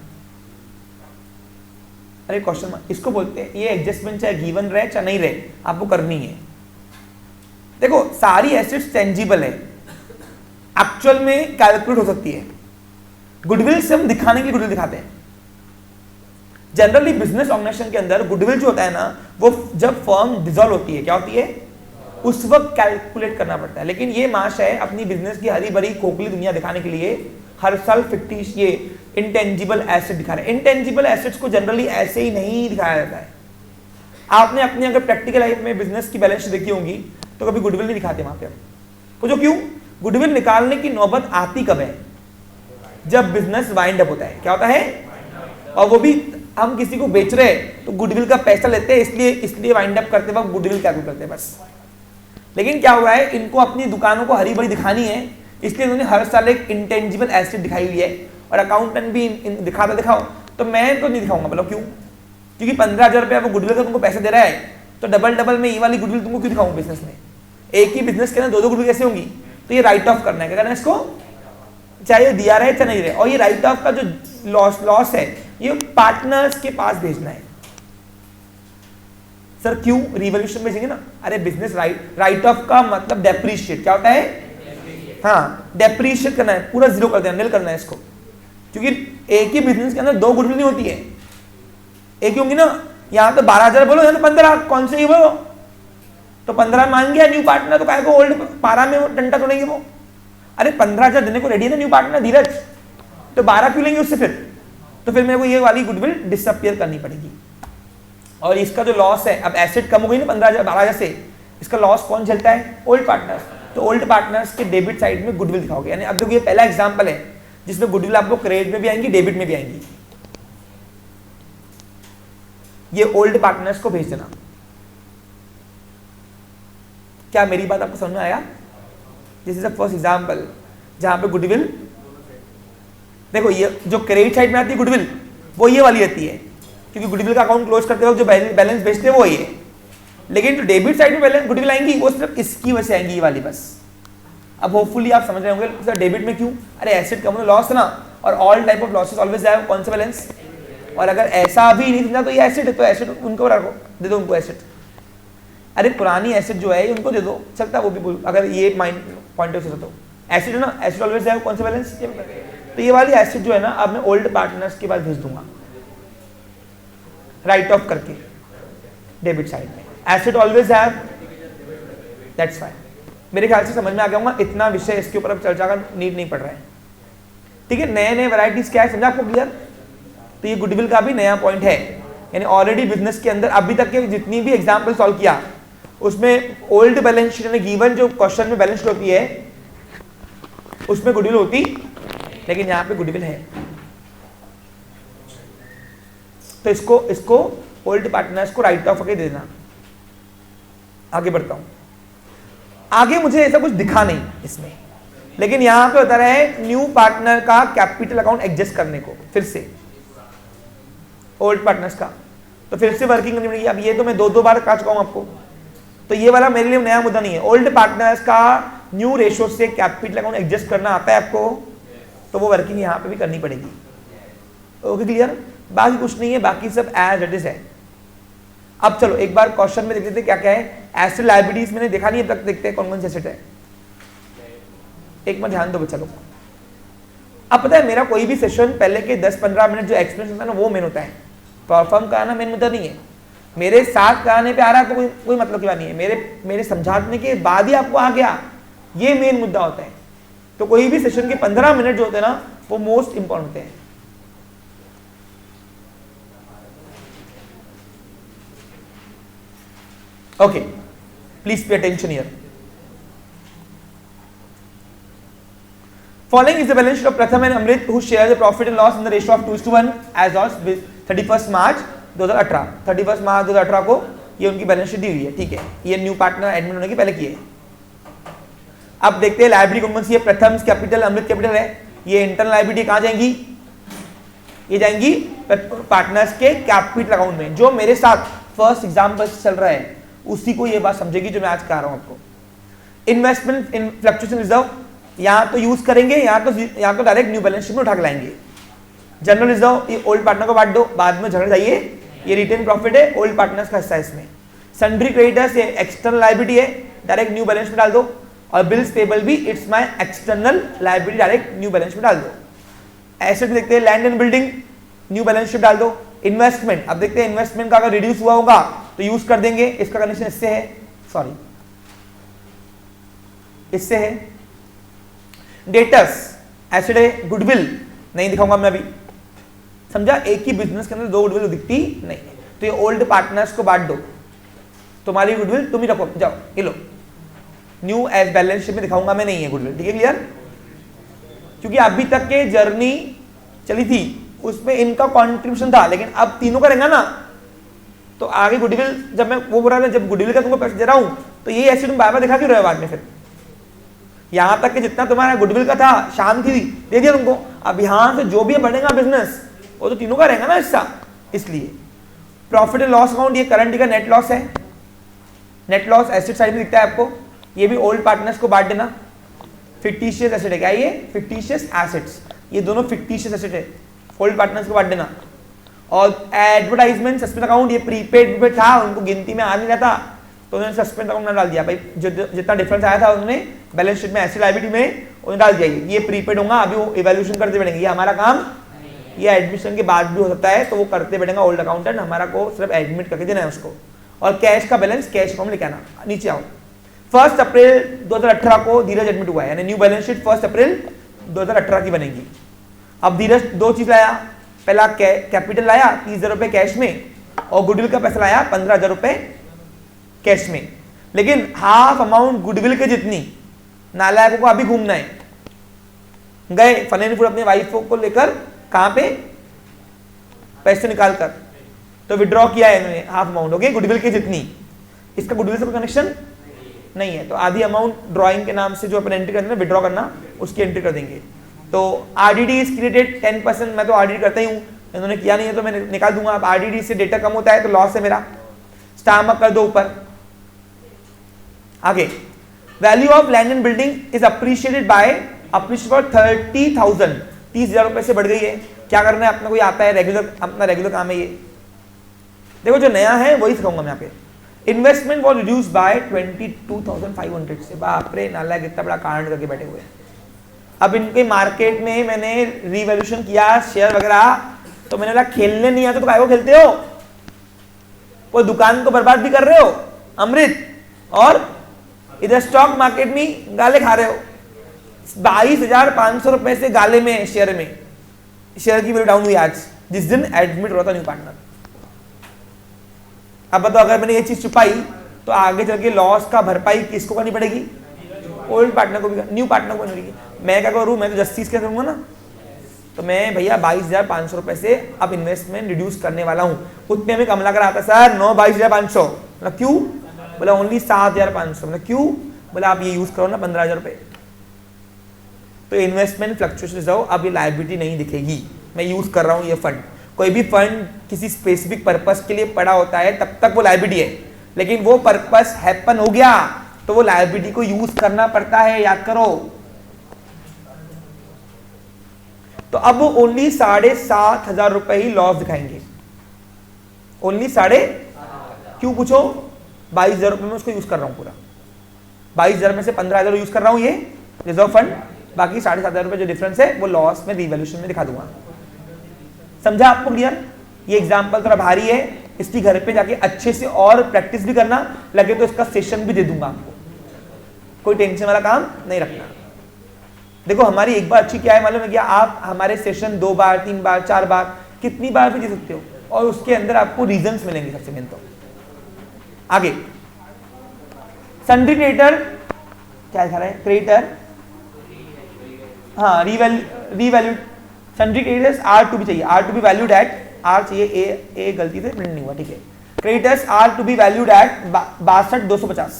अरे क्वेश्चन मार्क इसको बोलते हैं, ये एडजस्टमेंट चाहे गिवन रहे चाहे नहीं रहे आपको करनी है। देखो सारी एसेट्स टेंजिबल है, एक्चुअल में कैलकुलेट हो सकती है। गुडविल से हम दिखाने के लिए गुडविल दिखाते हैं। जनरली बिजनेस ऑर्गेनाइजेशन के अंदर गुडविल जो होता है ना, वो जब फर्म डिसॉल्व होती है, क्या होती है, उस वक्त कैलकुलेट करना पड़ता है। लेकिन ये माश है अपनी बिजनेस की हरी भरी खोखली दुनिया दिखाने के लिए हर साल फिक्टिश ये इंटेंजिबल एसेट दिखा रहे हैं। इंटेंजिबल एसेट्स को जनरली ऐसे ही नहीं दिखाया जाता है। आपने अपनी अगर प्रैक्टिकल लाइफ में बिजनेस की बैलेंस शीट देखी होंगी तो कभी गुडविल नहीं दिखाते वहां पे। तो जो क्यों गुडविल निकालने की नौबत आती कब है? जब बिजनेस वाइंड अप होता है। क्या होता है? और वो भी हम किसी को बेच रहे हैं तो गुडविल का पैसा लेते हैं, इसलिए वाइंड अप करते वक्त गुडविल कैलकुलेट करते हैं बस। लेकिन क्या हुआ है, इनको अपनी दुकानों को हरी भरी दिखानी है, इसलिए उन्होंने हर साल एक इंटेंजिबल एसेट दिखाई हुई है। और अकाउंटेंट भी दिखाता दिखाओ, तो मैं तो नहीं दिखाऊंगा। मतलब क्यों? क्योंकि 15,000 रुपया वो गुडविल का तुमको पैसा दे रहा है, तो डबल में ये वाली गुडविल तुमको क्यों दिखाऊंगा बिजनेस में? एक ही बिजनेस के अंदर दो गुडविल कैसे होंगी? तो ये राइट ऑफ करना है। क्या करना है इसको? चाहे दिया रहे चाहे नहीं रहे। और ये राइट ऑफ का जो लॉस है ये पार्टनर्स के पास भेजना है। सर क्यों? रिवॉल्यूशन भेजेंगे ना। अरे बिजनेस राइट ऑफ का मतलब डेप्रीशिएट। क्या होता है? हाँ, डेप्रीशिएट करना है, पूरा जीरो कर देना, निल करना है इसको। क्योंकि एक ही बिजनेस के अंदर दो गुडविल नहीं होती है, एक ही होंगी ना। यहाँ तो 12,000 बोलो, यहाँ तो 15, कौन से ही बोलो? तो 15 मान गया न्यू पार्टनर, तो काय को ओल्ड 12 में वो डंडा तोड़ेंगे वो? अरे 15,000 देने को रेडी है ना न्यू पार्टनर धीरज, तो 12 क्यों लेंगे उससे फिर? तो फिर मेरे को ये वाली गुडविल डिसअपियर करनी पड़ेगी। और इसका जो लॉस है, अब एसेट कम हो गई ना 15,000 12,000 से, इसका लॉस कौन झेलता है? Old partners. तो ओल्ड पार्टनर्स के डेबिट साइड में गुडविल दिखाओगे। यानी अब देखो ये पहला एग्जांपल है जिसमें गुडविल आपको क्रेडिट में भी आएंगी, डेबिट में भी आएंगी। ये ओल्ड पार्टनर्स को भेज देना। क्या मेरी बात आपको समझ में आया? This is the first example जहां पे गुडविल, देखो ये जो क्रेडिट साइड में आती है गुडविल, वो ये वाली रहती है, क्योंकि गुडविल का अकाउंट क्लोज करते वक्त जो बैलेंस भेजते हैं वो ये। लेकिन जो डेबिट साइड में बैलेंस गुडविल आएंगी वो सिर्फ इसकी वजह से आएंगी, ये वाली बस। अब होपफुली आप समझ रहे होंगे सर डेबिट में क्यों? अरे एसेट कम लॉस ना, और all type of losses always have कौन सा बैलेंस। और अगर ऐसा भी नहीं समझा तो ये एसेट है, तो एसेट उनको रखो, दे दो उनको एसेट। अरे पुरानी एसेट जो है उनको दे दो, चलता वो भी बोल, अगर ये माइंड पॉइंट ऑफ से तो एसेट है ना, एसेट ऑलवेज हैव कौन सा बैलेंस। तो ये वाली एसेट जो है ना, अब मैं ओल्ड पार्टनर्स के पास भेज दूंगा राइट ऑफ करके डेबिट साइड में। Asset always have, that's fine. मेरे ख्याल से समझ में आ गया होगा। इतना विषय इसके ऊपर अब चर्चा का नीड नहीं पड़ रहा है, ठीक है। नए नए वैरायटीज क्या है समझा आपको क्लियर? तो ये गुडविल का भी नया पॉइंट है। यानी ऑलरेडी बिजनेस के अंदर अभी तक के जितनी भी एग्जांपल सॉल्व किया उसमें ओल्ड बैलेंस शीट यानी गिवन जो क्वेश्चन में बैलेंस शीट होती है उसमें गुडविल होती, लेकिन यहां पे गुडविल है। तो इसको ओल्ड पार्टनर्स को राइट ऑफ करके दे देना। आगे बढ़ता हूं। आगे मुझे ऐसा कुछ दिखा नहीं इसमें, लेकिन यहां पे बता रहा है न्यू पार्टनर का कैपिटल अकाउंट एडजस्ट करने को, फिर से ओल्ड पार्टनर्स का, तो फिर से वर्किंग करनी पड़ेगी। अब ये तो मैं दो बार कहा चुका हूं आपको, तो ये वाला मेरे लिए नया मुद्दा नहीं है। ओल्ड पार्टनर्स का न्यू रेशो से कैपिटल अकाउंट एडजस्ट करना आता है आपको, तो वो वर्किंग यहां पे भी करनी पड़ेगी। Okay clear? बाकी कुछ नहीं है, बाकी सब एज इट इज है। अब चलो एक बार क्वेश्चन में देख लेते क्या क्या है। एसेट लायबिलिटीज मैंने देखा नहीं, अब तक देखते हैं कौन कौन से एसेट है। एक मिनट ध्यान दो बच्चा लोग। अब पता है मेरा कोई भी सेशन पहले के 10-15 मिनट जो एक्सप्लेनेशन होता है ना वो मेन होता है। परफॉर्म कराना मेन मुद्दा नहीं है, मेरे साथ कराने पे आ रहा है तो कोई मतलब की बात नहीं है, मेरे समझाने के बाद ही आपको आ गया, ये मेन मुद्दा होता है। तो कोई भी सेशन के 15 मिनट जो होते हैं ना वो मोस्ट इंपॉर्टेंट होते हैं। Okay, please pay attention here. Following is the balance sheet of Pratham and Amrit, who share the profit and loss in the ratio of 2:1 as on 31st March 2018। 31st मार्च 2018 को ये उनकी balance sheet दी हुई है, ठीक है। ये new partner admit होने के पहले किए है। अब देखते हैं लायबिलिटी कौन सी है। प्रथम कैपिटल, अमृत कैपिटल है। ये इंटरनल लायबिलिटी कहाँ जाएंगी, ये जाएंगी पार्टनर्स के कैपिटल अकाउंट में। जो मेरे साथ फर्स्ट एग्जाम्पल चल रहा है उसी को ये बात समझेगी जो मैं आज कह रहा हूं आपको। इन्वेस्टमेंट इन फ्लक्चुएशन रिजर्व, यहां तो यूज करेंगे, यहां तो डायरेक्ट न्यू बैलेंस शीट में उठा के लाएंगे। जनरल रिजर्व, ये ओल्ड पार्टनर को बांट दो, बाद में झगड़ जाइए, ये रिटेन प्रॉफिट है, ओल्ड पार्टनर्स का हिस्सा है इसमें। सन्ड्री क्रेडिटर्स, ये एक्सटर्नल लायबिलिटी है, डायरेक्ट न्यू बैलेंस में डाल दो। और बिल्स पेबल भी it's my external liability, direct new balance में डाल दो। एसेट देखते हैं, land and building, new balance sheet डाल दो। इन्वेस्टमेंट, अब देखते हैं इन्वेस्टमेंट का अगर रिड्यूस हुआ होगा तो यूज कर देंगे, इसका कनेक्शन इससे है, सॉरी इससे है। डेटर्स, एसेट है, गुडविल नहीं दिखाऊंगा मैं अभी, समझा। एक ही बिजनेस के अंदर दो गुडविल दिखती नहीं है, तो ये ओल्ड पार्टनर्स को बांट दो, तुम्हारी गुडविल तुम ही रखो, जाओ ये लो। न्यू एज बैलेंस शीट में दिखाऊंगा मैं, नहीं है गुडविल, ठीक है, क्लियर। क्योंकि अभी तक के जर्नी चली थी उसमें इनका कंट्रीब्यूशन था, लेकिन अब तीनों का रहेगा ना, तो आगे गुडविल, जब मैं वो बोल रहा था जब गुडविल का तुमको पैसे दे रहा हूं तो ये एसेट तुम बार बार दिखा क्यों रहे हो बाद में। फिर यहां तक कि जितना तुम्हारा गुडविल का था, शान थी, दे दिया तुमको। अब यहां से जो भी बढ़ेगा बिजनेस वो तो तीनों का रहेगा ना हिस्सा, इसलिए। प्रॉफिट एंड लॉस अकाउंट, ये करंट का नेट लॉस है, नेट लॉस एसेट साइड में दिखता है आपको, ये भी ओल्ड पार्टनर्स को बांट देना। फिक्टिशियस एसेट है क्या, ये फिक्टिशियस एसेट्स, ये दोनों फिक्टिशियस एसेट है, ओल्ड पार्टनर्स को बांट देना। और एडवर्टाइजमेंट सस्पेंड अकाउंट, ये प्रीपेड पे था, उनको गिनती में आ नहीं रहा था तो उन्होंने सस्पेंड अकाउंट में डाल दिया भाई, जो जितना डिफरेंस आया था उन्होंने बैलेंस शीट में एसेट लायबिलिटी में उन्हें डाल दिया। ये प्रीपेड होगा, अभी वो इवैल्यूएशन करते बढ़ेंगे, ये हमारा काम, ये एडमिशन के बाद भी हो सकता है तो वो करते बढ़ेगा ओल्ड अकाउंटेंट, हमारा को सिर्फ एडमिट करके देना है उसको। और कैश का बैलेंस कैश अकाउंट लेके आना। नीचे आओ, 1 अप्रैल 2018 को धीरज एडमिट हुआ है, यानी न्यू बैलेंस शीट 1 अप्रैल 2018 की बनेगी। अब धीरज दो चीज लाया, पहला कैपिटल लाया 30,000 रुपए कैश में, और गुडविल का पैसा लाया 15,000 रुपए कैश में। लेकिन हाफ अमाउंट गुडविल के जितनी नालायकों को अभी घूमना है। गए फन एंड फूड अपनी वाइफ को लेकर, कहां पे, पैसे निकाल कर, तो विड्रॉ किया है इन्होंने हाफ अमाउंट, ओके, गुडविल की जितनी। इसका गुडविल से कोई कनेक्शन नहीं है, तो आधी अमाउंट ड्रॉइंग के नाम से जो अपन एंट्री करना है, विड्रॉ करना, उसकी एंट्री कर देंगे। तो आरडीडी इज क्रिएटेड 10%, मैं तो आरडीडी करता ही हूं, इन्होंने किया नहीं है तो मैं निकाल दूंगा। अब आरडीडी से डेटा कम होता है तो लॉस है मेरा, स्टार मार्क कर दो ऊपर। आगे, value of land and building is appreciated by for 30,000, 30,000 रुपए से बढ़ गई है। क्या करना है, अपना कोई आता है रेगुलर, अपना रेगुलर काम है ये। देखो जो नया है वही सिखाऊंगा मैं यहाँ पे। इन्वेस्टमेंट वॉज रिड्यूस बाय 22,500 से, बाप रे नालायक इतना बड़ा कांड करके बैठे हुए हैं। अब इनके मार्केट में मैंने रिवैल्यूएशन किया शेयर वगैरह, तो मैंने बोला खेलने नहीं आता तो काय को खेलते हो, कोई दुकान को बर्बाद भी कर रहे हो अमृत, और इधर स्टॉक मार्केट में गाले खा रहे हो। 22,500 रुपए से गाले में शेयर की वैल्यू डाउन हुई आज, जिस दिन एडमिट हो रहा था न्यू पार्टनर। अब बताओ अगर मैंने ये चीज छुपाई तो आगे चल के लॉस का भरपाई किसको करनी पड़ेगी, ओल्ड पार्टनर को भी, न्यू पार्टनर को करनी पड़ेगी। मैं क्या करूँ, मैं तो जस्टिस क्या करूंगा ना, तो मैं भैया 22,500 रुपए से अब इन्वेस्टमेंट रिड्यूस करने वाला हूँ। उतने में कमला कर आता सर, नो 22,500, मतलब क्यों, बोला ओनली 7,500, मतलब क्यों, बोला आप ये यूज करो ना 15,000 रुपए। तो इन्वेस्टमेंट फ्लक्चुएशन रिजर्व अब ये लायबिलिटी नहीं दिखेगी, मैं यूज कर रहा हूँ ये फंड। कोई भी फंड किसी स्पेसिफिक पर्पस के लिए पड़ा होता है तब तक वो लायबिलिटी है, लेकिन वो पर्पस हैपन हो गया तो वो लायबिलिटी को यूज करना पड़ता है, याद करो। तो अब वो ओनली 7,500 रुपए ही लॉस दिखाएंगे, ओनली 7,500। क्यों पूछो, 22,000 रुपए में उसको यूज कर रहा हूं पूरा, 22,000 में से 15,000 यूज कर रहा हूं ये रिजर्व फंड, बाकी 7,500 रुपए जो डिफरेंस है वो लॉस में रिवैल्यूएशन में दिखा दूंगा। समझा आपको, क्लियर। ये एग्जाम्पल थोड़ा भारी है, इसकी घर पे जाके अच्छे से और प्रैक्टिस भी करना, लगे तो इसका सेशन भी दे दूंगा आपको, कोई टेंशन वाला काम नहीं रखना। देखो हमारी एक बार अच्छी क्या है मालूम है क्या, आप हमारे सेशन 2 बार 3 बार 4 बार कितनी बार भी दे सकते हो, और उसके अंदर आपको रीजंस मिलेंगे सबसे मेन। तो आगे सन्ड्री क्रेडिटर क्या लिखा रहा है, क्रेडिटर, हाँ revalued, sundry creditors are to be चाहिए, are to be valued at, are चाहिए ए गलती से प्रिंट नहीं हुआ, ठीक है। Creditors are to be valued at 62,250,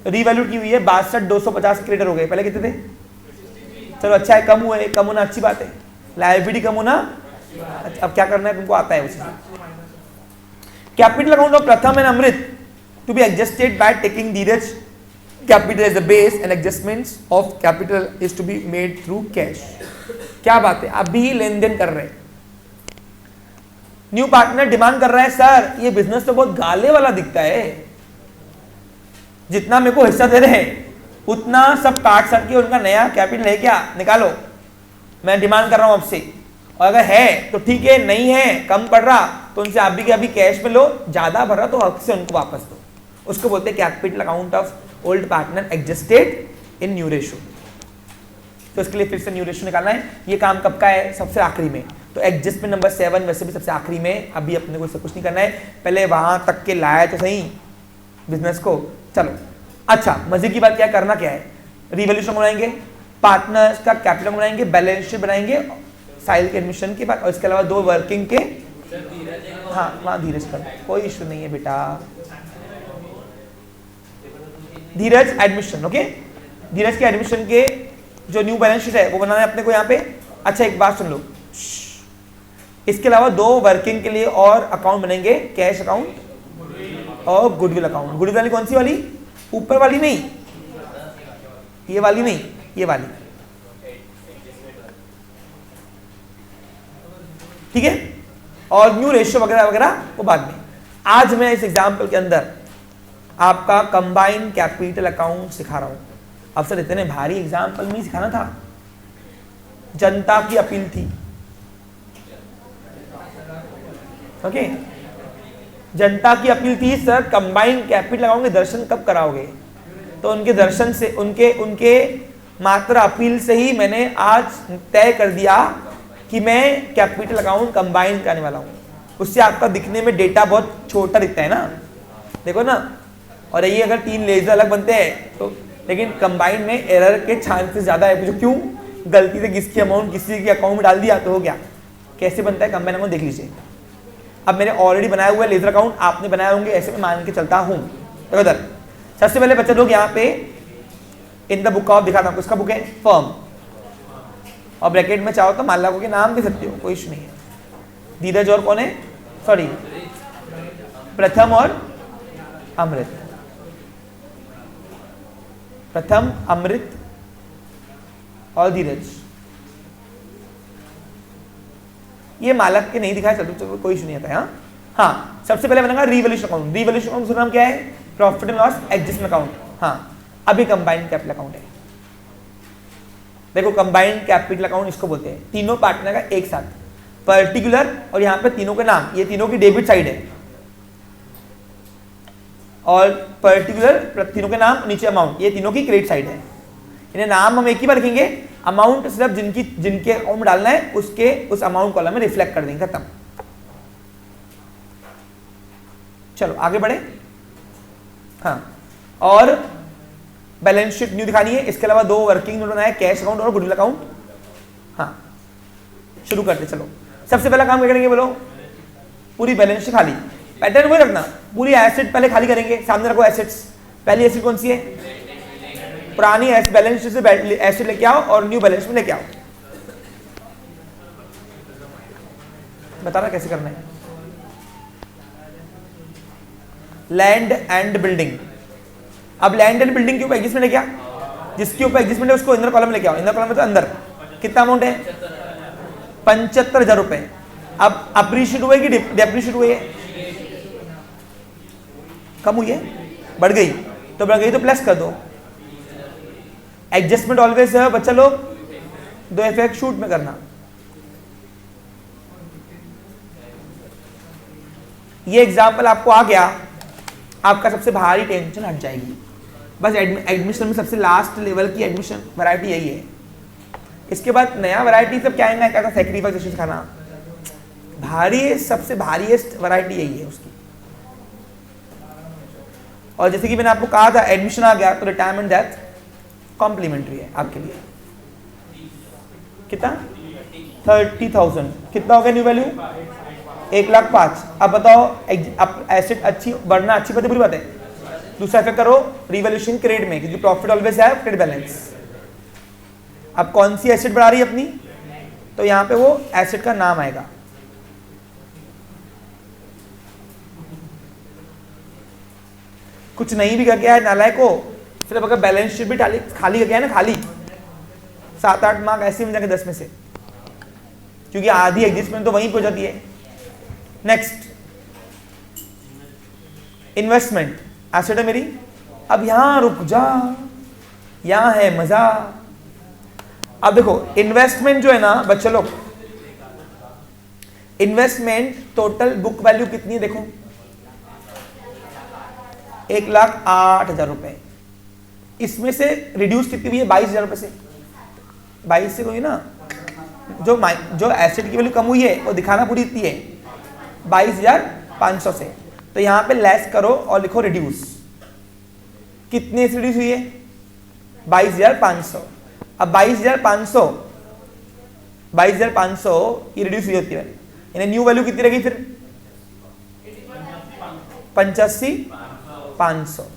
revalued की हुई है 62,250 क्रेडिटर हो गए, पहले कितने थे, चलो अच्छा है कम हुए, कम होना अच्छी बात है, लायबिलिटी कम होना, अब क्या करना है तुमको आता है उसी से। Capital account of Pratham and Amrit to be adjusted by taking Dheeraj capital as the base and adjustments of capital is to be made through cash. क्या बात है, अभी लेन देन कर रहे हैं, न्यू पार्टनर डिमांड कर रहा है, सर ये बिजनेस तो बहुत गाले वाला दिखता है, जितना मेरे को हिस्सा दे रहे हैं उतना सब काट सट के उनका नया कैपिटल है क्या, निकालो, मैं डिमांड कर रहा हूं आपसे, और अगर है तो ठीक है, नहीं है कम पड़ रहा तो उनसे आप भी अभी कैश में लो, ज्यादा भर रहा तो हक से उनको वापस दो, उसको बोलते हैं capital account of old partner adjusted in new ratio. तो इसके लिए फिर से न्यू रेशो निकालना है, ये काम कब का है, सबसे आखिरी में, तो एडजस्टमेंट नंबर 7 वैसे भी सबसे आखिरी में, अभी अपने को इससे कुछ नहीं करना है, पहले वहां तक के लाया तो सही बिजनेस को। चलो अच्छा, मजे की बात क्या करना क्या है, रिवॉल्यूशन बनाएंगे, पार्टनर्स का कैपिटल बनाएंगे, बैलेंस शीट बनाएंगे साइल के एडमिशन के बाद, और इसके अलावा 2 वर्किंग के, हाँ वहां धीरज कर, कोई इशू नहीं है बेटा, धीरज एडमिशन, ओके, धीरज के एडमिशन के जो न्यू बैलेंस शीट है वो बनाना है अपने को यहाँ पे। अच्छा एक बात सुन लो, इसके अलावा 2 वर्किंग के लिए और अकाउंट बनेंगे, कैश अकाउंट और गुडविल अकाउंट। गुडविल वाली कौन सी वाली, ऊपर वाली नहीं, ये वाली नहीं, ये वाली, ठीक है, और न्यू रेशियो वगैरह वगैरह वो बाद में। आज मैं इस एग्जाम्पल के अंदर आपका कंबाइंड कैपिटल अकाउंट सिखा रहा हूं। अब सर इतने भारी एग्जाम्पल नहीं सिखाना था, जनता की अपील थी, ओके, जनता की अपील थी, सर कंबाइंड कैपिटल अकाउंट के दर्शन कब कराओगे, तो उनके दर्शन से, उनके मात्र अपील से ही मैंने आज तय कर दिया कि मैं कैपिटल अकाउंट कंबाइन कराने वाला हूं। उससे आपका दिखने में डेटा बहुत छोटा दिखता है ना, देखो ना, और ये अगर 3 लेजर अलग बनते हैं तो, लेकिन कंबाइन में एरर के चांसेस ज्यादा है, क्यों, गलती से किसकी अमाउंट किसी के अकाउंट में डाल दिया तो हो गया। कैसे बनता है कंबाइन अकाउंट देख लीजिए, अब मैंने ऑलरेडी बनाया हुआ है लेजर अकाउंट, आपने बनाए होंगे, ऐसे में मान के चलता हूं। तो इधर सबसे पहले बच्चे लोग यहाँ पे इन द बुक ऑफ दिखाता हूं, किसका बुक है, फर्म, और ब्रैकेट में चाहो तो माला के नाम दे सकते हो, कोई इशू नहीं है। धीरज और कौन है, सॉरी प्रथम और अमृत, प्रथम अमृत और धीरज, ये मालक के नहीं दिखाया, चलो कोई इशू नहीं आता है। हाँ सबसे पहले बनेगा रिवॉल्यूशन अकाउंट। रिवॉल्यूशन अकाउंट का नाम क्या है, profit and loss adjustment account. हाँ अभी कंबाइंड कैपिटल अकाउंट है, देखो कंबाइंड कैपिटल अकाउंट इसको बोलते हैं, तीनों पार्टनर का एक साथ, पर्टिकुलर, और यहाँ पे तीनों के नाम, ये तीनों की डेबिट साइड है, और पर्टिकुलर तीनों के नाम, नीचे अमाउंट, ये तीनों की क्रेडिट साइड है। इन्हें नाम हम एक ही बार लिखेंगे, अमाउंट सिर्फ जिनके अकाउंट में डालना है उसके उस अमाउंट कॉलम में रिफ्लेक्ट कर देंगे, खत्म। चलो आगे बढ़े। हाँ और बैलेंस शीट न्यू दिखानी है, इसके अलावा 2 वर्किंग नोट बनाए, कैश अकाउंट और गुडविल अकाउंट। हाँ शुरू करते, चलो सबसे पहला काम क्या करेंगे बोलो, पूरी बैलेंस शीट खाली, पैटर्न वही रखना, पूरी एसेट पहले खाली करेंगे, सामने रखो एसेट्स। पहली एसेट कौन सी है, पुरानी बैलेंस शीट से एसेट लेके आओ और न्यू बैलेंस में लेके आओ। बताना कैसे करना है। लैंड एंड बिल्डिंग, अब लैंड एंड बिल्डिंग के ऊपर एडजस्टमेंट है क्या, जिसके ऊपर एडजस्टमेंट है उसको इनर कॉलम में लेके आओ। इनर कॉलम में तो अंदर कितना अमाउंट है, 75,000 रुपए। अब अप्रिशिएट हुए कि डेप्रिशिएट हुए, कम हुई है, बढ़ गई, तो बढ़ गई तो प्लस कर दो। एडजस्टमेंट ऑलवेज है बच्चा लोग 2 इफेक्ट शूट में करना, ये एग्जाम्पल आपको आ गया, आपका सबसे भारी टेंशन हट जाएगी। बस एडमिशन में सबसे लास्ट लेवल की एडमिशन वैरायटी यही है। इसके बाद नया वैरायटी सब क्या आएगा, क्या सैक्रिफाइस सिखाना, भारी सबसे भारीएस्ट वैरायटी यही है उसकी। और जैसे कि मैंने आपको कहा था एडमिशन आ गया तो रिटायरमेंट डेथ कॉम्प्लीमेंट्री है आपके लिए। कितना 30,000 कितना हो गया न्यू वैल्यू 1,05,000। अब बताओ अब एसेट अच्छी बढ़ना अच्छी बात है बुरी बात है? दूसरा इफेक्ट करो रिवैल्यूएशन क्रेडिट में, क्योंकि प्रॉफिट ऑलवेज है क्रेडिट बैलेंस। अब कौन सी एसेट बढ़ा रही है अपनी, तो यहां पे वो एसेट का नाम आएगा। कुछ नहीं भी कर गया है नालायक को, सिर्फ अगर बैलेंस शीट भी खाली कर गया है ना, खाली 7-8 मार्क ऐसे मिल जाएंगे 10 में से, क्योंकि आधी एडजस्टमेंट तो वहीं पे हो जाती है। नेक्स्ट इन्वेस्टमेंट एसेट है मेरी। अब यहां रुक जा, यहां है मजा। अब देखो इन्वेस्टमेंट जो है ना बच्चे लोग, इन्वेस्टमेंट टोटल बुक वैल्यू कितनी है देखो 1,08,000 रुपए। इसमें से रिड्यूस कितनी हुई है 22,000 रुपए से। 22 से कोई ना जो एसेट की वैल्यू कम हुई है वो दिखाना पूरी इतनी है 22,500 से। तो यहां पे लेस करो और लिखो रिड्यूस। कितने से रिड्यूस हुई है 22,500। अब 22,500 ये रिड्यूस हुई होती है, यानी न्यू वैल्यू कितनी रहेगी फिर 85,500।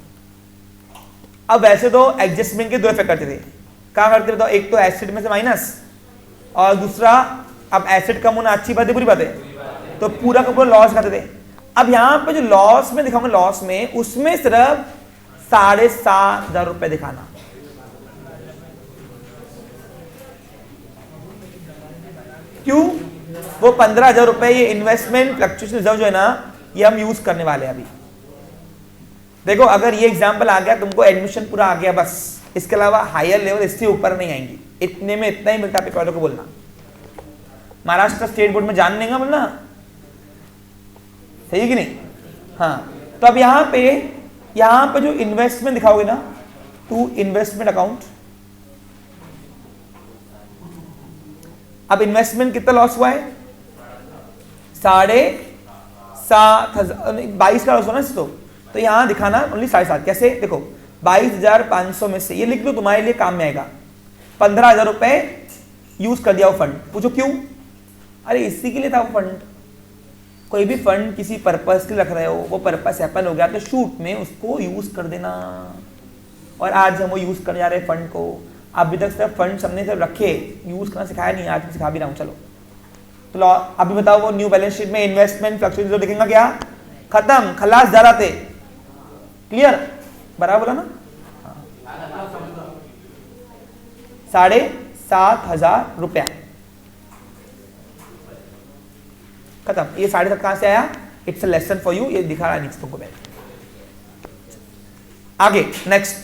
अब वैसे तो एडजस्टमेंट के दो इफेक्ट करते थे, क्या करते थे? तो एक तो एसेट में से माइनस, और दूसरा अब एसेट कम होना अच्छी बात है बुरी बात है? तो पूरा का पूरा लॉस खाते थे। अब यहां पे जो लॉस में दिखाऊंगा, लॉस में उसमें सिर्फ 7,500 रुपए दिखाना। क्यों? वो 15,000 रुपए ये इन्वेस्टमेंट फ्लक्चुएशन रिजर्व जो है ना, ये हम यूज करने वाले हैं अभी। देखो अगर ये एग्जांपल आ गया, तुमको एडमिशन पूरा आ गया बस, इसके अलावा हायर लेवल इससे ऊपर नहीं आएंगी। इतने में इतना ही मिलता है पेपर को बोलना। महाराष्ट्र स्टेट बोर्ड में जान लेंगे बोलना, सही है कि नहीं? हाँ, तो अब यहां पे जो इन्वेस्टमेंट दिखाओगे ना, टू इन्वेस्टमेंट अकाउंट। अब इन्वेस्टमेंट कितना लॉस हुआ है 7,500 22 का लॉस हुआ ना इसको, तो यहां दिखाना ओनली 7,500। कैसे? देखो 22,500 में से ये लिख लो, तुम्हारे लिए काम में आएगा। 15,000 रुपए यूज कर दिया वो फंड। पूछो क्यों? अरे इसी के लिए था वो फंड। कोई भी फंड किसी पर्पस के लिए रख रहे हो, वो पर्पस एप्पल हो गया तो शूट में उसको यूज कर देना। और आज हम वो यूज करने जा रहे हैं फंड को। अभी तक सिर्फ फंड हमने सिर्फ रखे, यूज करना सिखाया नहीं, आज सिखा भी रहा हूं। चलो तो अभी बताओ वो न्यू बैलेंस शीट में इन्वेस्टमेंट फ्लक्चुएशन जो दिखेगा क्या? खत्म, खलास जा रहे थे। क्लियर? बराबर बोला ना? 7,500 रुपया खत्म। ये 7,500 कहां से आया? It's a lesson for you, ये दिखा रहा है नेक्स्ट को। आगे नेक्स्ट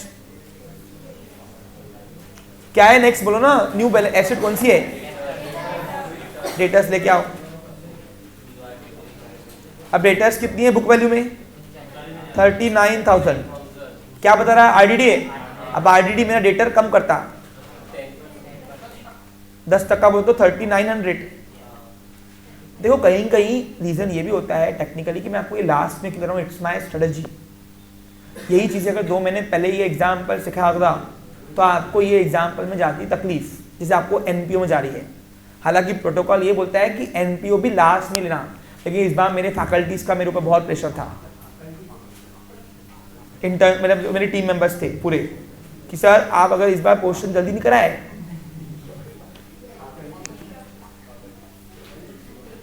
क्या है? नेक्स्ट बोलो ना। न्यू बैलेंस एसेट कौन सी है? डेटर्स लेके आओ। अब डेटर्स कितनी है बुक वैल्यू में 39,000। क्या बता रहा है? आरडीडी है। अब आरडीडी मेरा डेटर कम करता 10% बोल तो 3,900। देखो कहीं कहीं रीजन ये भी होता है टेक्निकली कि मैं आपको ये लास्ट में क्लियर हूं, इट्स माय स्ट्रेटजी। यही चीजें अगर 2 महीने पहले ये एग्जाम्पल सिखाया होता तो आपको ये एग्जाम्पल में जाती तकलीफ, जैसे आपको एनपीओ में जा रही है। हालांकि प्रोटोकॉल ये बोलता है कि एनपीओ भी लास्ट में लेना, लेकिन इस बार मेरे फैकल्टीज का मेरे ऊपर बहुत प्रेशर था। इंटर्न मतलब मेरे टीम मेंबर्स थे पूरे कि सर आप अगर इस बार पोर्शन जल्दी नहीं कराए,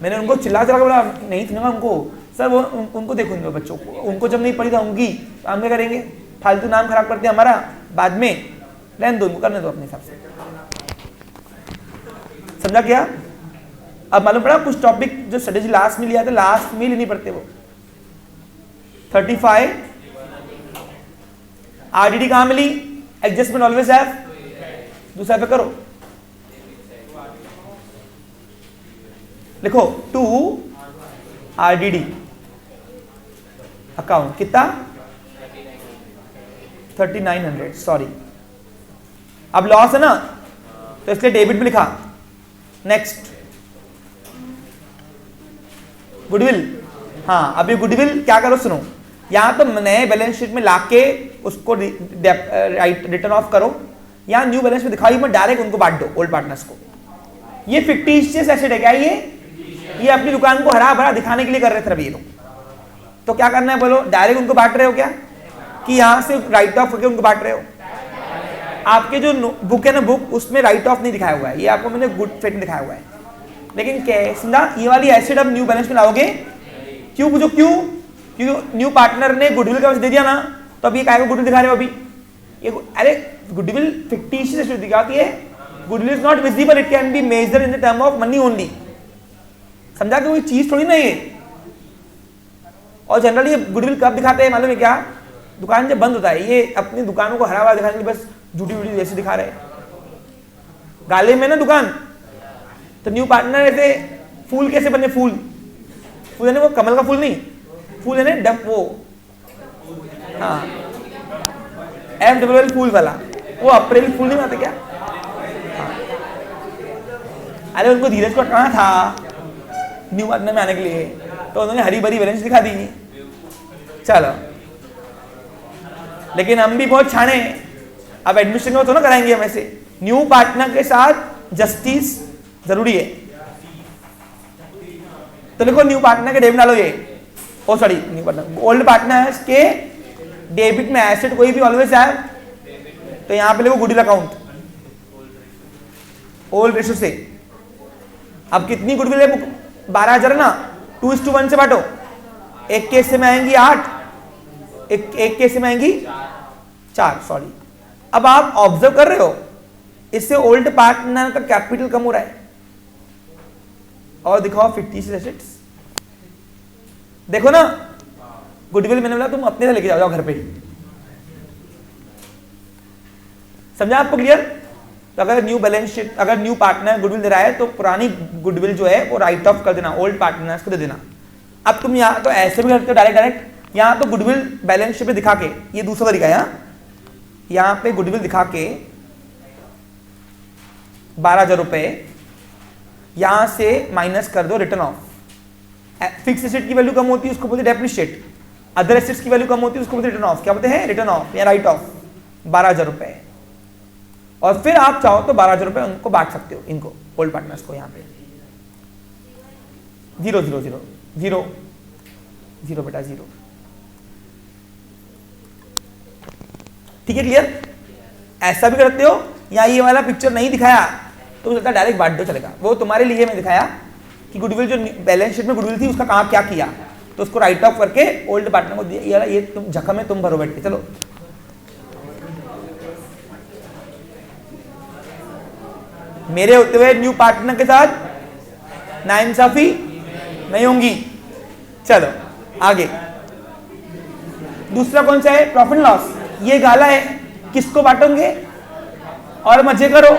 मैंने उनको चिल्ला चिल्ला बोला नहीं सुनूंगा उनको। सर वो उनको देखो इन बच्चों को, उनको जब नहीं पड़ी था उनकी तो हम क्या करेंगे? फालतू नाम खराब करते हैं हमारा, बाद में रहने दो, उनको करने दो अपने हिसाब से। समझा क्या? अब मालूम पड़ा कुछ टॉपिक जो स्ट्रेटेजी लास्ट में लिया था, लास्ट में नहीं पड़ते वो। 35 आरडीडी कहां मिली? Adjustment always have. दूसरा पे करो, लिखो 2 आरडीडी। अकाउंट कितना 3900, सॉरी अब लॉस है ना तो इसलिए डेबिट में लिखा। नेक्स्ट गुडविल, हाँ अब ये गुडविल क्या करो सुनो, यहाँ तो नए बैलेंस शीट में लाके उसको रिटर्न ऑफ करो, यहाँ न्यू बैलेंस में दिखाई मत, डायरेक्ट उनको बांट दो ओल्ड पार्टनर्स को। ये फिक्टिशियस एसेट है क्या, ये अपनी दुकान को हरा भरा दिखाने के लिए कर रहे थे अभी ये लोग, तो क्या करना है बोलो, डायरेक्ट उनको बांट रहे हो क्या कि यहाँ से राइट ऑफ करके उनको बांट रहे हो? आपके जो बुक है ना बुक, उसमें राइट ऑफ नहीं दिखाया हुआ है, ये आपको मैंने गुड फेट में दिखाया हुआ है। लेकिन कैसा ये वाली एसेट अब न्यू बैलेंस में लाओगे, क्यों पूछो क्यों? क्योंकि न्यू पार्टनर ने गुडविल का दे दिया ना, तो अब ये काय को गुडविल दिखा रहे हो अभी ये? अरे गुडविल फिक्टिशियस एसेट दिखाती है, goodwill is not visible, it can be measured in the term of money only. समझा कि कोई चीज थोड़ी ना ये। और जनरली गुडविल कब दिखाते हैं मालूम है क्या? दुकान जब बंद होता है, ये अपनी दुकानों को हरा भरा दिखाने के लिए बस झूठी झूठी जैसे दिखा रहे हैं। गाले में ना दुकान, तो न्यू पार्टनर ऐसे फूल कैसे बने, फूल है ना वो कमल का फूल नहीं, फूल है ना डब वो, हाँ FWL फूल वाला, वो अप्रैल फूल नहीं आते क्या? हाँ। अरे उनको धीरज को कहाँ था न्यू पार्टनर में आने के लिए, तो उन्होंने हरी भरी बैलेंस दिखा दी। चलो लेकिन हम भी बहुत छाने, अब एडमिशन को तो ना कराएंगे हम ऐसे। न्यू पार्टनर के साथ जस्टिस जरूरी है, तो देखो न्यू पार्टनर के डेबिट डालो ये, oh sorry new partner old partners के डेबिट में एसेट कोई भी ऑलवेज है, तो यहां पे देखो गुडविल अकाउंट ओल्ड रेशियो से। अब कितनी गुडविल है? 12,000 ना, 2:1 से बांटो, एक केस से में आएंगी 8, एक केस से में आएंगी 4, सॉरी। अब आप ऑब्जर्व कर रहे हो इससे ओल्ड पार्टनर का कैपिटल कम हो रहा है। और दिखाओ फिक्टिशियस एसेट्स, देखो ना गुडविल मैंने बोला तुम अपने से लेके जाओ घर पे, समझा आपको क्लियर? तो अगर न्यू बैलेंस शीट, अगर न्यू पार्टनर गुडविल दे रहा है तो पुरानी गुडविल जो है वो राइट ऑफ कर देना, ओल्ड पार्टनर्स को दे देना। अब तुम यहाँ तो ऐसे भी करते हो डायरेक्ट, यहाँ तो गुडविल बैलेंस शीट पे दिखा के, ये दूसरा तरीका है, यहाँ पे गुडविल दिखा के 12,000 रुपए यहां से माइनस कर दो रिटर्न ऑफ। फिक्स एसेट की वैल्यू कम होती है उसको बोलते हैं डेप्रिशिएट, अदर एसेट्स की वैल्यू कम होती है उसको बोलते हैं रिटर्न ऑफ। क्या बोलते हैं? रिटर्न ऑफ या राइट ऑफ। 12,000 रुपए, और फिर आप चाहो तो 12,000 रुपए उनको बांट सकते हो, इनको ओल्ड पार्टनर्स को। यहाँ पे 0 0 0 0 0 बेटा 0, ठीक है क्लियर? ऐसा भी करते हो, या ये वाला पिक्चर नहीं दिखाया तो चलता डायरेक्ट बांट दो चलेगा। वो तुम्हारे लिए मैं दिखाया कि गुडविल जो बैलेंस शीट में गुडविल थी उसका काम क्या किया, तो उसको राइट ऑफ करके ओल्ड पार्टनर को दिया। ये तुम जख्म में तुम भरो बैठ के। चलो मेरे होते हुए न्यू पार्टनर के साथ नाइंसाफी नहीं होंगी। चलो आगे, दूसरा कौन सा है? Profit loss. ये गाला है, किसको बांटोगे? और मजे करो,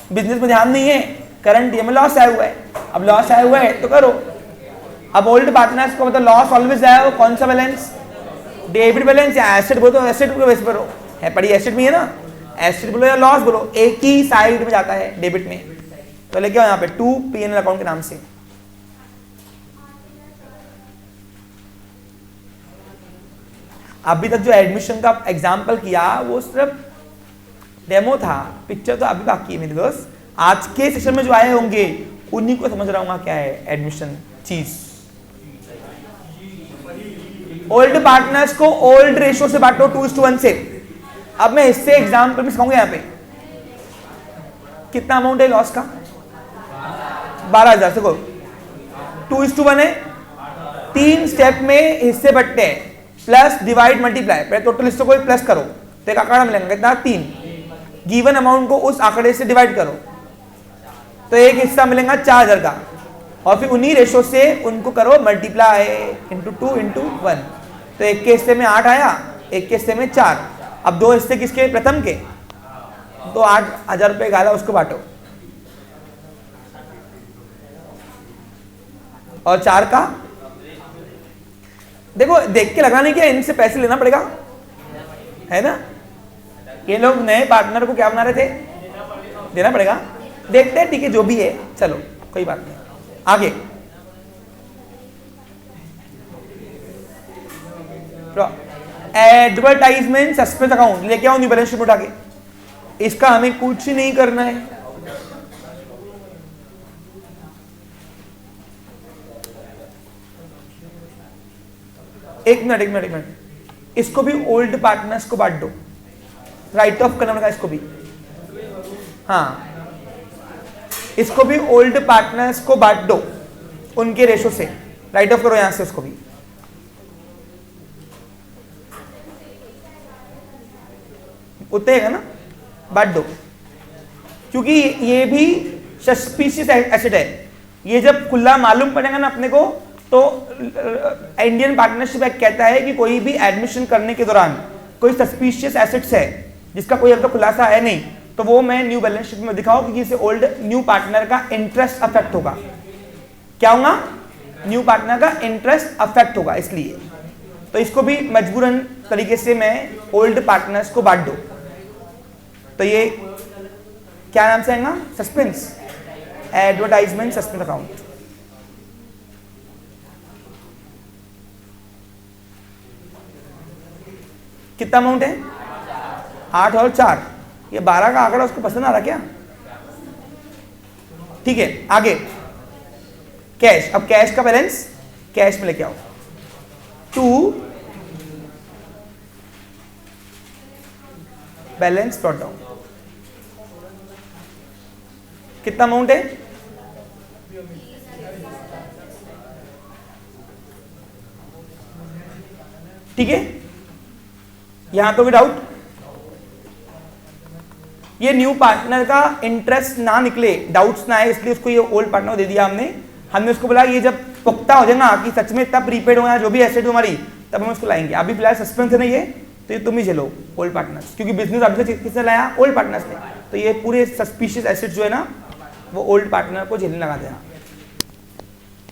बिजनेस में ध्यान नहीं है, करंट ईयर में लॉस आया हुआ है, अब लॉस आया हुआ है तो करो। अब ओल्ड पार्टनर्स को मतलब लॉस ऑलवेज आया हो, कौन सा बैलेंस? डेबिट बैलेंस या एसेट बोलो तो एसेट को बेस पर हो, है पड़ी एसेट में है ना, एसेट बोलो या लॉस बोलो, एक ही साइड में जाता है डेबिट में। तो लेके आओ यहाँ पे 2 P&L अकाउंट के नाम से। अभी तक जो एडमिशन का एग्जाम्पल किया वो सिर्फ डेमो था, पिक्चर तो अभी बाकी है मेरे दोस्त। आज के सेशन में जो आए होंगे उन्हीं को समझ रहा हूँ क्या है एडमिशन चीज। ओल्ड पार्टनर्स को ओल्ड रेशियो से बांटो 2:1 से। अब मैं इससे एग्जाम्पल में सिखाऊंगा। यहाँ पे कितना अमाउंट है लॉस का? 12,000। देखो 2:1 है, 3 स्टेप में हिस्से बटते हैं, प्लस डिवाइड मल्टीप्लाई। पहले टोटल हिस्से को प्लस करो तो एक आंकड़ा मिलेगा कितना? 3। गिवन अमाउंट को उस आंकड़े से डिवाइड करो तो एक हिस्सा मिलेगा 4,000 का, और फिर उन्हीं रेशो से उनको करो मल्टीप्लाई इंटू 2 इंटू 1। तो एक के हिस्से में 8 आया, एक के हिस्से में 4। अब 2 हिस्से किसके? प्रथम के। तो 8,000 रुपये गाला उसको बांटो, और 4 का देखो देख के लगाने क्या, इनसे पैसे लेना पड़ेगा, है ना। ये लोग नए पार्टनर को क्या बना रहे थे, देना पड़ेगा। देखते हैं, ठीक है जो भी है, चलो कोई बात नहीं। आगे एडवर्टाइजमेंट सस्पेंस अकाउंट लेके आओ न्यू बैलेंस शीट उठा के, इसका हमें कुछ नहीं करना है। एक मिनट, इसको भी ओल्ड पार्टनर्स को बांट दो, राइट ऑफ करना पड़ेगा इसको भी। हाँ, इसको भी ओल्ड पार्टनर्स को बांट दो उनके रेशो से, राइट ऑफ करो यहां से उसको भी। उतने है ना, बांट दो, क्योंकि ये भी सस्पिशियस एसेट है। ये जब खुला मालूम पड़ेगा ना अपने को, तो इंडियन पार्टनरशिप एक्ट कहता है कि कोई भी एडमिशन करने के दौरान कोई सस्पिशियस एसेट्स है जिसका कोई अब तक खुलासा है नहीं, तो वो मैं न्यू बैलेंस शीट में दिखाऊं, क्योंकि इससे ओल्ड न्यू पार्टनर का इंटरेस्ट अफेक्ट होगा। क्या होगा, न्यू पार्टनर का इंटरेस्ट अफेक्ट होगा, इसलिए तो इसको भी मजबूरन तरीके से मैं ओल्ड पार्टनर्स को बांट दूं। तो ये क्या नाम से आएगा, सस्पेंस, एडवर्टाइजमेंट सस्पेंस अकाउंट। कितना अमाउंट है, 8 और 4, ये 12 का आंकड़ा उसको पसंद आ रहा क्या। ठीक है, आगे कैश। अब कैश का बैलेंस कैश में लेके आओ, 2 बैलेंस ब्रॉट डाउन। कितना अमाउंट है, ठीक है। यहां तो भी डाउट, ये न्यू पार्टनर का इंटरेस्ट ना निकले, डाउट्स ना आए, इसलिए उसको ये ओल्ड पार्टनर को दे दिया हमने उसको बोला ये जब पुख्ता हो जाए ना कि सच में इतना प्रीपेड हो या जो भी एसेट हो हमारी, तब हम उसको लाएंगे। अभी फिलहाल सस्पेंस है ना ये, तो ये तुम ही झेलो ओल्ड पार्टनर्स, क्योंकि बिजनेस अभी से किसने लाया, ओल्ड पार्टनर्स ने। तो ये पूरे सस्पिशियस एसेट जो है ना वो ओल्ड पार्टनर को झेलने लगा देना।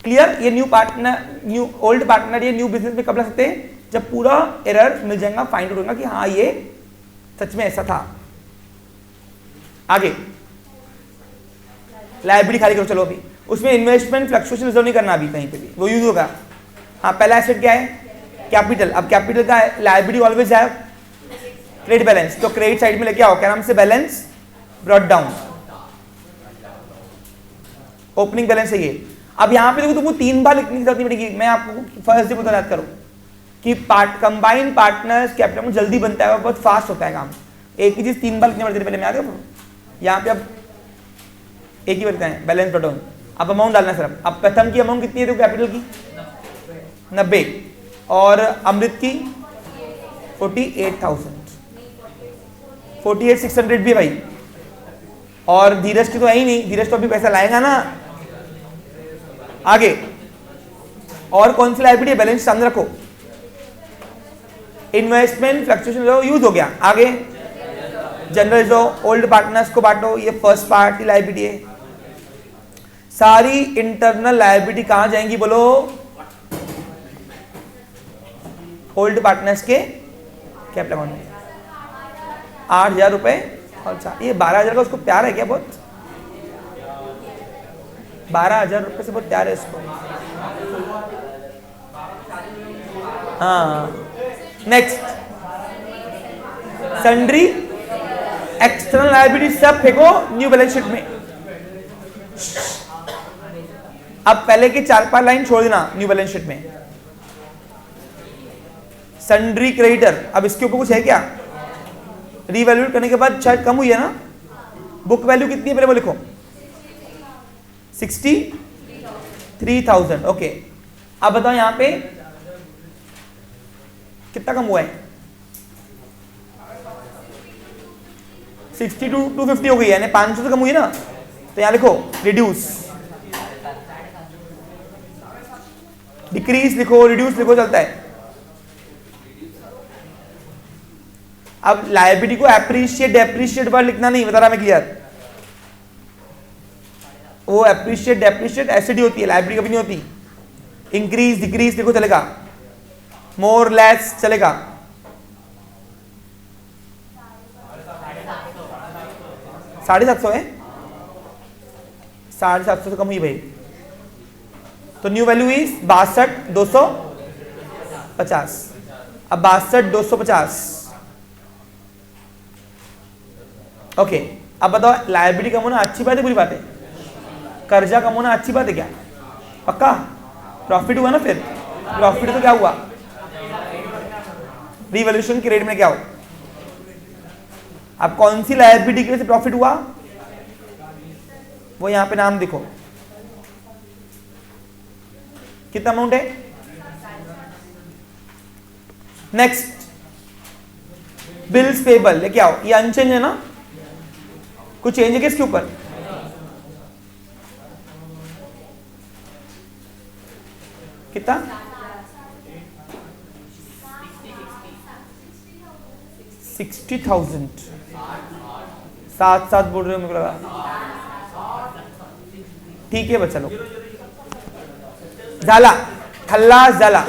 क्लियर। ये न्यू ओल्ड पार्टनर ये न्यू बिजनेस में कब ला सकते हैं, जब पूरा एरर मिल जाएगा, फाइंड आउट होगा कि हाँ ये सच में ऐसा था। आगे लायबिलिटी खाली करो, चलो अभी उसमें इन्वेस्टमेंट फ्लक्चुएशन रिजर्व नहीं करना अभी कहीं पे भी, वो यूज होगा। हाँ, पहला एसेट क्या है, कैपिटल। अब कैपिटल का लायबिलिटी ऑलवेज है क्रेडिट बैलेंस, तो क्रेडिट साइड में लेके आओ, क्या नाम से, balance brought down, opening balance है ये। अब यहाँ पे देखो तुमको 3 बार लिखने की जरूरत नहीं पड़ेगी, मैं आपको फर्स्ट डे याद करूँ कि कंबाइंड पार्टनर्स कैपिटल में जल्दी बनता है, बहुत फास्ट होता है काम। एक ही चीज 3 बार लिखनी पड़ती है, पहले मैं आ गया यहाँ पे, अब एक ही बनता है बैलेंस ब्रॉट डाउन। अब अमाउंट डालना सिर्फ, अब प्रथम की अमाउंट कितनी है देखो, कैपिटल की 90 और अमृत की 48,000, 48,600 भी भाई। और धीरज की तो है ही नहीं, धीरज तो अभी पैसा लाएगा ना। आगे और कौन सी लायबिलिटी, बैलेंस सामने रखो, इन्वेस्टमेंट फ्लक्चुएशन यूज हो गया। आगे जनरल जो ओल्ड पार्टनर्स को बांटो, ये फर्स्ट पार्टी लायबिलिटी है। सारी इंटरनल लायबिलिटी कहां जाएंगी बोलो, ओल्ड पार्टनर्स के कैपिटल अकाउंट में। 8,000 रुपए और 4, ये 12,000 का उसको प्यार है क्या बहुत, 12,000 रुपए से बहुत प्यार है इसको। हाँ, नेक्स्ट सन्ड्री एक्सटर्नल लायबिलिटी सब फेंको न्यू बैलेंस शीट में। अब पहले के 4-5 लाइन छोड़ देना न्यू बैलेंस शीट में। सन्ड्री क्रेडिटर, अब इसके ऊपर कुछ है क्या, रीवैल्यूएट करने के बाद शायद कम हुई है ना, बुक वैल्यू कितनी है पहले वो लिखो, 63,000। ओके, अब बताओ यहां पे कितना कम हुआ है, 62 250 हो गई है, यानी 500 से कम हुई है ना। तो यहां लिखो रिड्यूस, डिक्रीज लिखो, रिड्यूस लिखो, चलता है। अब लायबिलिटी को एप्रिशिएट डेप्रिशिएट वर्ड लिखना नहीं, बता रहा मैं क्लियर। वो एप्रिशिएट डेप्रिशिएट एसिड होती है, लायबिलिटी कभी नहीं होती। इंक्रीज डिक्रीज लिखो, चलेगा। मोर लेस चलेगा? 750 है, 750 से कम हुई भाई। तो न्यू वैल्यू इज 62,250। अब 62,250। ओके, अब बताओ लायबिलिटी कम होना अच्छी बात है बुरी बात है? कर्जा कम होना अच्छी बात है क्या? पक्का प्रॉफिट हुआ ना? फिर प्रॉफिट तो क्या हुआ? रिवॉल्यूशन के रेट में क्या हो? अब कौन सी लायबिलिटी की वजह से प्रॉफिट हुआ वो यहां पे नाम देखो, कितना अमाउंट है। नेक्स्ट बिल्स पेबल लेके आओ, ये अनचेंज है ना? कुछ चेंज है किसके ऊपर? कितना? 60,000। 7 बोल रहे हो मेरे को लगा। ठीक है बच्चा लोग, झाला खल्लास झाला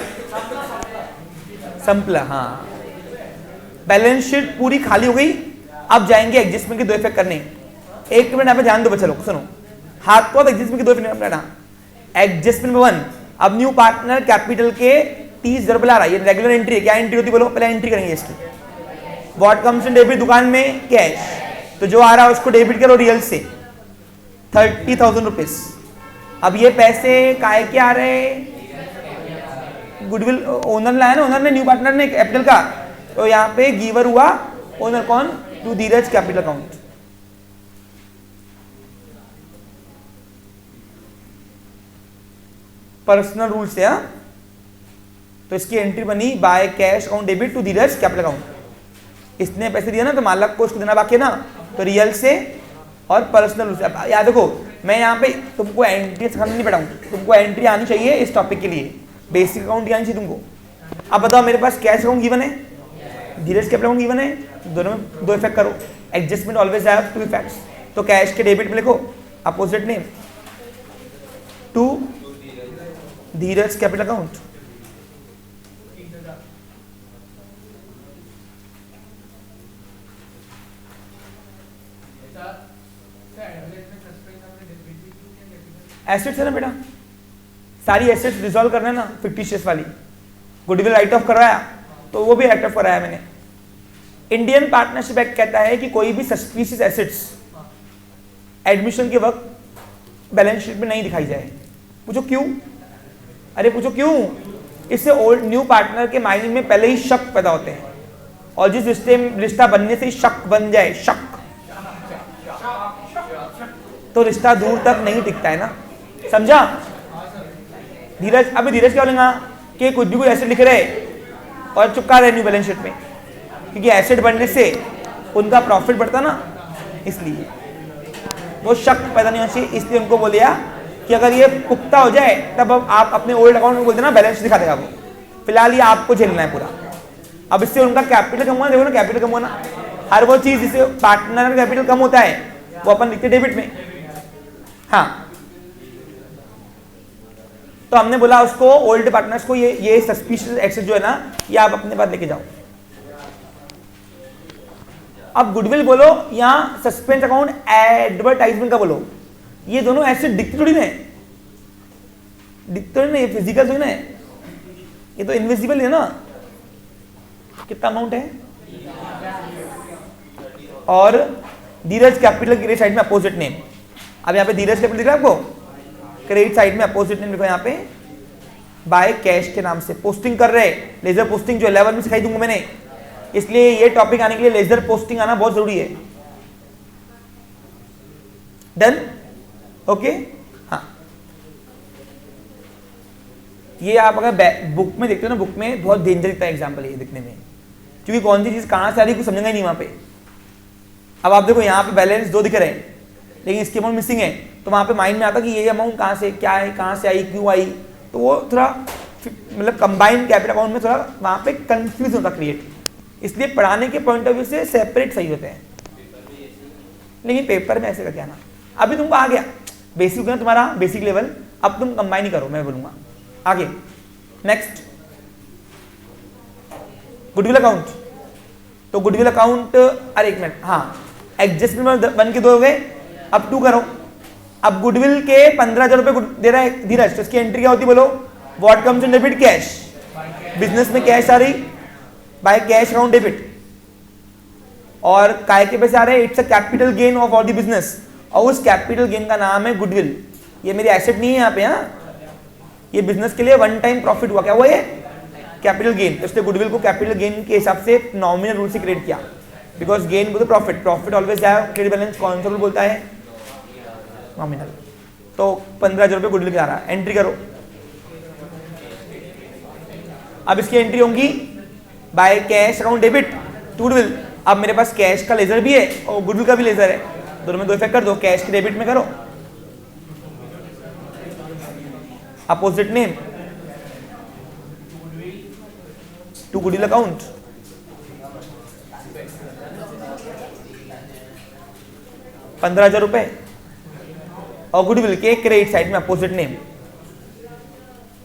संपला। हाँ, बैलेंस शीट पूरी खाली हो गई। अब जाएंगे एडजस्टमेंट के दो इफेक्ट करने। एक मिनट यहाँ पे ध्यान दो बच्चा लोग, सुनो हाथ को। एडजस्टमेंट के दो इफेक्ट करना। एडजस्टमेंट में 1, अब न्यू पार्टनर कैपिटल के 30,000 ला रहा है। ये रेगुलर एंट्री है। क्या एंट्री होती बोलो? पहले एंट्री करेंगे इसकी। What comes in debit? दुकान में कैश, तो जो आ रहा है उसको डेबिट करो रियल से 30,000 रुपीज। अब ये पैसे काय के आ रहे हैं? गुडविल ओनर लाया ना, ओनर ने, न्यू पार्टनर ने कैपिटल का, तो यहाँ पे गिवर हुआ ओनर कौन? To Dheeraj capital account. Personal rule से। हाँ, तो इसकी एंट्री बनी by cash account debit to Dheeraj capital account. इसने पैसे दिया ना तो मालक को उसको देना बाकी है ना, तो रियल से और पर्सनल रूल से। अब याद देखो, मैं यहाँ पे तुमको एंट्री सिखाने नहीं बैठा हूँ, तुमको एंट्री आनी चाहिए इस टॉपिक के लिए, बेसिक अकाउंट आनी चाहिए तुमको। अब बताओ मेरे पास कैश अकाउंट गिवन है, धीरज कैपिटल अकाउंट गिवन है, दोनों में दो इफेक्ट करो। Adjustment always have two effects. तो कैश के डेबिट में लिखो opposite name to Dheeraj capital account. Assets है ना बेटा, सारी एसेट्स रिजॉल्व करना है ना, फिक्टिशियस वाली। गुडविल राइट ऑफ करवाया तो वो भी राइट ऑफ कराया मैंने। इंडियन पार्टनरशिप एक्ट कहता है कि कोई भी सस्पिशियस एसेट्स एडमिशन के वक्त बैलेंस शीट में नहीं दिखाई जाए। पूछो क्यों? अरे पूछो क्यों? इससे ओल्ड न्यू पार्टनर के माइंड में पहले ही शक पैदा होते हैं, और जिस रिश्ता बनने से ही शक बन जाए, शक, तो रिश्ता दूर तक नहीं टिकता है ना, समझा? धीरज, अभी धीरज क्या बोलेगा कि कुछ भी कोई एसेट लिख रहे और चुपका रहे न्यू बैलेंस शीट में, क्योंकि एसेट बनने से उनका प्रॉफिट बढ़ता ना, इसलिए वो शक पैदा नहीं होना चाहिए। इसलिए उनको बोलिया कि अगर ये पुख्ता हो जाए तब आप अपने ओल्ड अकाउंट में बोल देना, बैलेंस दिखा देगा वो। फिलहाल ये आपको झेलना है पूरा। अब इससे उनका कैपिटल कम हुआ, देखो ना कैपिटल कम हुआ ना। हर वो चीज जिससे पार्टनर का कैपिटल कम होता है वो अपन लिखते डेबिट में। हाँ, तो हमने बोला उसको ओल्ड पार्टनर्स को ये सस्पिशियस एसेट जो है ना, ये आप अपने पास लेके जाओ। अब गुडविल बोलो या सस्पेंस अकाउंट एडवर्टाइजमेंट का बोलो, ये दोनों एसेट दिखते थोड़ी ना, दिखते थोड़ी ना, ये फिजिकल थोड़ी ना है, ये तो इनविजिबल है ना। कितना अमाउंट है? और धीरज कैपिटल क्रेडिट साइड में अपोजिट नेम। अब यहाँ पे धीरज कैपिटल दिख रहा है आपको, क्रेडिट साइड में अपोजिट नेम लिखो यहाँ पे बाय कैश के नाम से। पोस्टिंग कर रहे, लेजर पोस्टिंग जो 11 में सिखाई दूंगा मैंने, इसलिए ये टॉपिक आने के लिए लेजर पोस्टिंग आना बहुत जरूरी है। डन? ओके। हाँ, ये आप अगर बुक में देखते हो ना, बुक में बहुत डेंजर दिखता है एग्जाम्पल ये दिखने में, क्योंकि कौन सी चीज कहां से आ रही है कुछ समझेंगे नहीं वहां पे। अब आप देखो यहाँ पे बैलेंस 2 दिख रहे हैं लेकिन इसकी अमाउंट मिसिंग है, तो वहां पे माइंड में आता कि ये अमाउंट कहाँ से, क्या है, कहाँ से आई, क्यों आई, तो वो थोड़ा मतलब कंबाइंड कैपिटल अकाउंट में थोड़ा वहां पे कंफ्यूज होता क्रिएट। इसलिए पढ़ाने के पॉइंट ऑफ व्यू से सेपरेट सही होते हैं, लेकिन पेपर में ऐसे का क्या ना। अभी तुमको आ गया बेसिक ना तुम्हारा बेसिक लेवल, अब तुम कंबाइन ही करो, मैं बोलूंगा आगे। नेक्स्ट गुडविल अकाउंट, तो गुडविल अकाउंट, अरे एक मिनट, हाँ एडजस्टमेंट 1 के 2 हो गए, अब 2 करो। अब गुडविल के 15,000 रुपए दे रहा है धीरज, तो इसकी एंट्री क्या होती बोलो? What comes in debit? Cash. Business में कैश आ रही, बाय कैश अकाउंट डेबिट। और काय के पैसे आ रहे हैं? It's a capital gain of all the business, और उस कैपिटल गेन का नाम है गुडविल। ये मेरी एसेट नहीं है यहाँ पे, हाँ ये बिजनेस के लिए वन टाइम प्रॉफिट हुआ, क्या हुआ ये? Capital gain. तो इसलिए गुडविल को कैपिटल गेन के हिसाब से नॉमिनल रूल से क्रिएट किया, बिकॉज गेन को प्रॉफिट, प्रॉफिट ऑलवेज है क्रेडिट बैलेंस, कौन सा रूल बोलता है? नॉमिनल। तो 15,000 रुपए गुडविल के आ रहा है, एंट्री करो। अब इसकी एंट्री होंगी by cash account debit to goodwill. अब मेरे पास कैश का लेजर भी है और गुडविल का भी लेजर है, दोनों में 2 इफेक्ट कर दो, कैश के डेबिट में करो, opposite name to goodwill account, ₹15,000 और गुडविल के क्रेडिट साइड में अपोजिट नेम,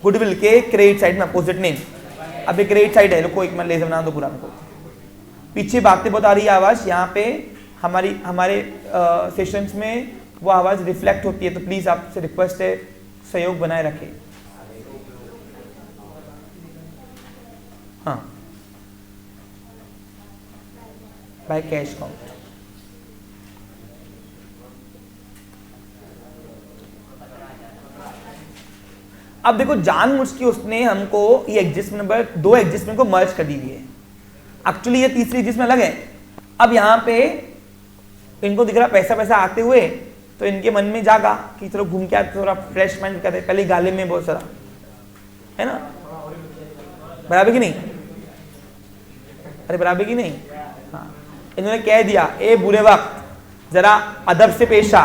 गुडविल के क्रेडिट साइड में अपोजिट नेम। अब ये क्रेडिट साइड है, रुको एक मिनट लेजर बना दो पूरा को, पीछे बातें बहुत आ रही है आवाज, यहाँ पे हमारे सेशंस में वो आवाज रिफ्लेक्ट होती है, तो प्लीज आपसे रिक्वेस्ट है सहयोग बनाए रखें। हाँ बाय कैश अकाउंट। अब देखो जानबूझ के उसने हमको ये एडजस्टमेंट नंबर 2 एडजस्टमेंट को मर्ज कर दी है, एक्चुअली ये तीसरी एडजस्टमेंट अलग है। अब यहाँ पे इनको दिख रहा पैसा पैसा आते हुए, तो इनके मन में जागा कि चलो घूम के आते, थोड़ा फ्रेश माइंड करते, पहले गाले में बहुत सारा है ना, बराबर की नहीं? अरे बराबर की नहीं? हाँ इन्होंने कह दिया, ए बुरे वक्त जरा अदब से पेश आ,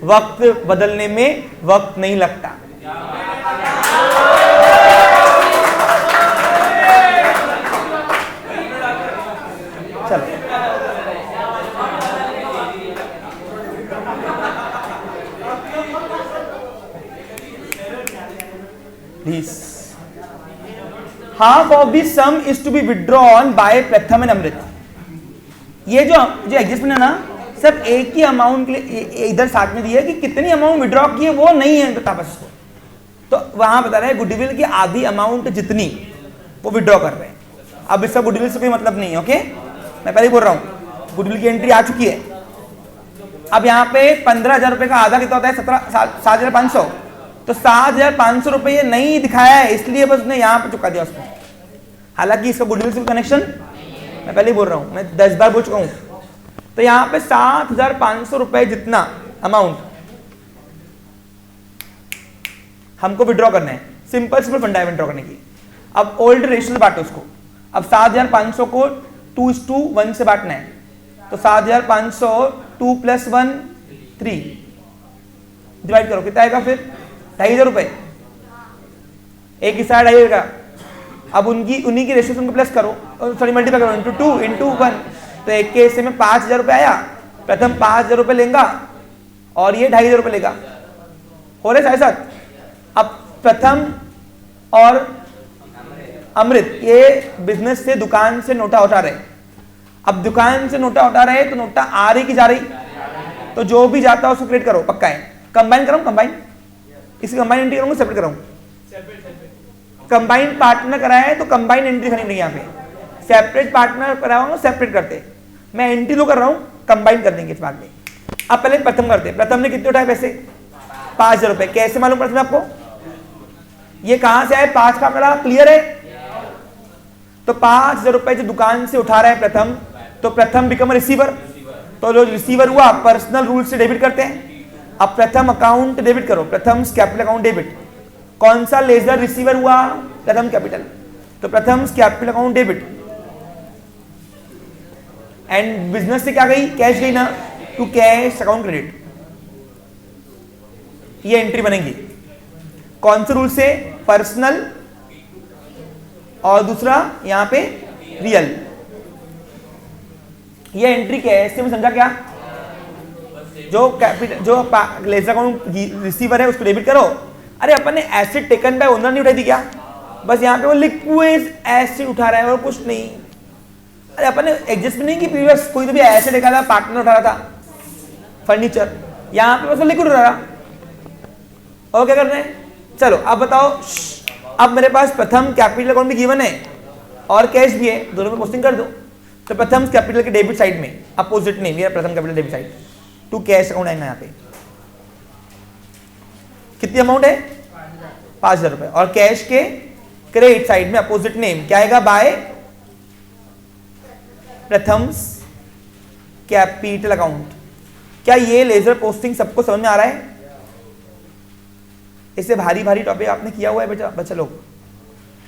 वक्त बदलने में वक्त नहीं लगता। चलो please, half of the sum is to be withdrawn by Pratham and Amrit. ये जो एडजस्टमेंट है ना, सब एक ही अमाउंट के लिए इधर साथ में दिया है कि कितनी अमाउंट विड्रॉ की है वो नहीं है तापस को, तो वहां बता रहे हैं गुडविल की आधी अमाउंट जितनी वो विड्रॉ कर रहे हैं। अब इसका गुडविल से कोई मतलब नहीं है, ओके मैं पहले बोल रहा हूं, गुडविल की एंट्री आ चुकी है। अब यहाँ पे 15,000 रुपए का आधा कितना होता है? 7,500, तो 7,500 रुपए ये नहीं दिखाया है, इसलिए बस उसने यहाँ पे चुका दिया उसको। हालांकि इसका गुडविल से कनेक्शन, मैं पहले बोल रहा हूं, मैं 10 बार बोल चुका हूं। तो यहाँ पे 7,500 रुपए जितना अमाउंट हमको विड्रॉ करना है, सिंपल फंडा है विड्रॉ करने की। अब ओल्ड रेशियो से बांटो उसको, अब 7,500 को 2:1 से बांटना है, तो 7,500 2 + 1 3 डिवाइड करो, कितना आएगा फिर? 2,500 रुपए, एक ही साइड आइएगा। अब उन्हीं की रेशियो उनको प्लस करो, सॉरी मल्टीप्लाई करो, इंटू 2 इंटू 1, तो एक के हिस्से में 5,000 रुपए आया, प्रथम 5,000 रुपए लेगा और ये 2,500 रुपए लेगा, हो रहे साथ साथ। अब प्रथम और अमृत ये बिजनेस से दुकान से नोटा उठा रहे, अब दुकान से नोटा उठा रहे तो नोटा आ रही की जा रही, तो जो भी जाता है उसको क्रिएट करो, पक्का है। कंबाइन करो, कंबाइन, इसी कंबाइन एंट्री करूंगा, सेपरेट करूंगा, कंबाइन पार्टनर कराए तो कंबाइन एंट्री करनी नहीं, यहाँ पे सेपरेट पार्टनर कराऊंगा, सेपरेट करते, मैं एंट्री लो कर रहा हूं, कंबाइन कर देंगे इस बात में। अब पहले प्रथम करते, प्रथम ने कितने उठाए पैसे? 5,000 रुपए, कैसे मालूम प्रथम आपको? ये कहां से आए? 5 का आंकड़ा क्लियर है, तो 5,000 रुपए जो दुकान से उठा रहा है प्रथम, तो प्रथम बिकम रिसीवर, तो जो रिसीवर हुआ पर्सनल रूल से डेबिट करते हैं। अब प्रथम अकाउंट डेबिट करो, प्रथम कैपिटल अकाउंट डेबिट, कौन सा लेजर रिसीवर हुआ? प्रथम कैपिटल, तो Pratham capital account debit, and business से क्या गई? कैश गई ना, टू कैश अकाउंट क्रेडिट। ये एंट्री बनेगी कौन से रूल से? पर्सनल, और दूसरा यहां पे रियल। ये एंट्री कैसे में समझा क्या? जो कैपिटल, जो लेजर अकाउंट रिसीवर है उसको डेबिट करो। अरे अपन ने एसेट टेकन बाय ओनर नहीं उठाई थी क्या? बस यहाँ पे वो लिक्विड एसिड उठा रहा है और कुछ नहीं। अरे अपन ने एडजस्टमेंट नहीं की प्रीवियस, कोई तो भी एसिड देखा था, पार्टनर उठा रहा था फर्नीचर, यहाँ पे बस वो लिक्विड उठा रहा। और क्या करना है, चलो अब बताओ। अब मेरे पास प्रथम कैपिटल अकाउंट भी गिवन है और कैश भी है, दोनों में पोस्टिंग कर दो। तो प्रथम कैपिटल के डेबिट साइड में अपोजिट नेम, ये Pratham capital debit side to cash account आएगा। यहाँ पे कितनी अमाउंट है, 5,000 रुपए। और कैश के क्रेडिट साइड में अपोजिट नेम क्या आएगा, बाय प्रथम कैपिटल अकाउंट। क्या ये लेजर पोस्टिंग सबको समझ में आ रहा है? इससे भारी भारी टॉपिक आपने किया हुआ है बेटा बच्चा लोग,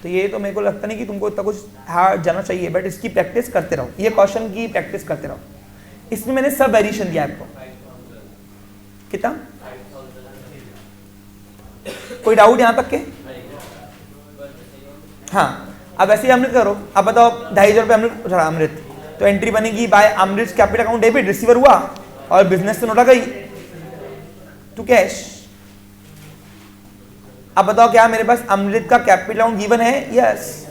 तो ये तो मेरे को लगता नहीं कि तुमको इतना कुछ हार्ड जाना चाहिए, बट इसकी प्रैक्टिस करते रहो, ये क्वेश्चन की प्रैक्टिस करते रहो। इसमें मैंने सब वेरिएशन दिया आपको। कितना, कोई डाउट यहां तक के? हाँ, अब ऐसे ही अमृत करो। अब बताओ 2,500 रुपये अमृत, अमृत तो एंट्री बनेगी bye Amrit capital account debit, receiver हुआ और बिजनेस से नोट आ गई टू कैश। अब बताओ क्या मेरे पास अमृत का कैपिटल अकाउंट गिवन है? यस।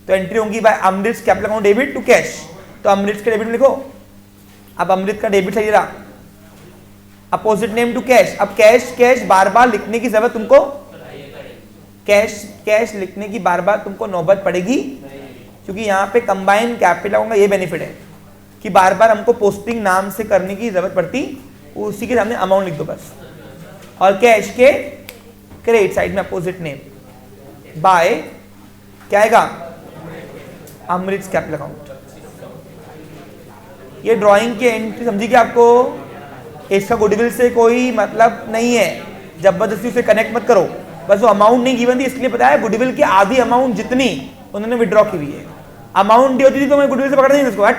तो एंट्री होगी by Amrit capital account debit to cash, तो अमृत का डेबिट लिखो। अब अमृत का डेबिट सही रहा, अपोजिट नेम टू कैश। अब कैश कैश बार बार लिखने की जरूरत तुमको, कैश कैश लिखने की बार बार तुमको नौबत पड़ेगी, क्योंकि यहाँ पे कंबाइन कैपिटल अकाउंट का ये बेनिफिट है कि बार बार हमको पोस्टिंग नाम से करने की जरूरत पड़ती, उसी के सामने अमाउंट लिख दो बस। और कैश के क्रेडिट साइड में अपोजिट नेम बाय क्या आएगा, अमृत कैपिटल अकाउंट। ये ड्राइंग की एंट्री समझी कि आपको इसका गुडविल से कोई मतलब नहीं है, जबरदस्ती उसे कनेक्ट मत करो। बस वो अमाउंट नहीं गिवन थी इसलिए बताया, गुडविल की आधी अमाउंट जितनी उन्होंने विड्रॉ की हुई है। अमाउंट दी होती थी तो मैं गुडविल से पकड़ नहीं इसको, हट।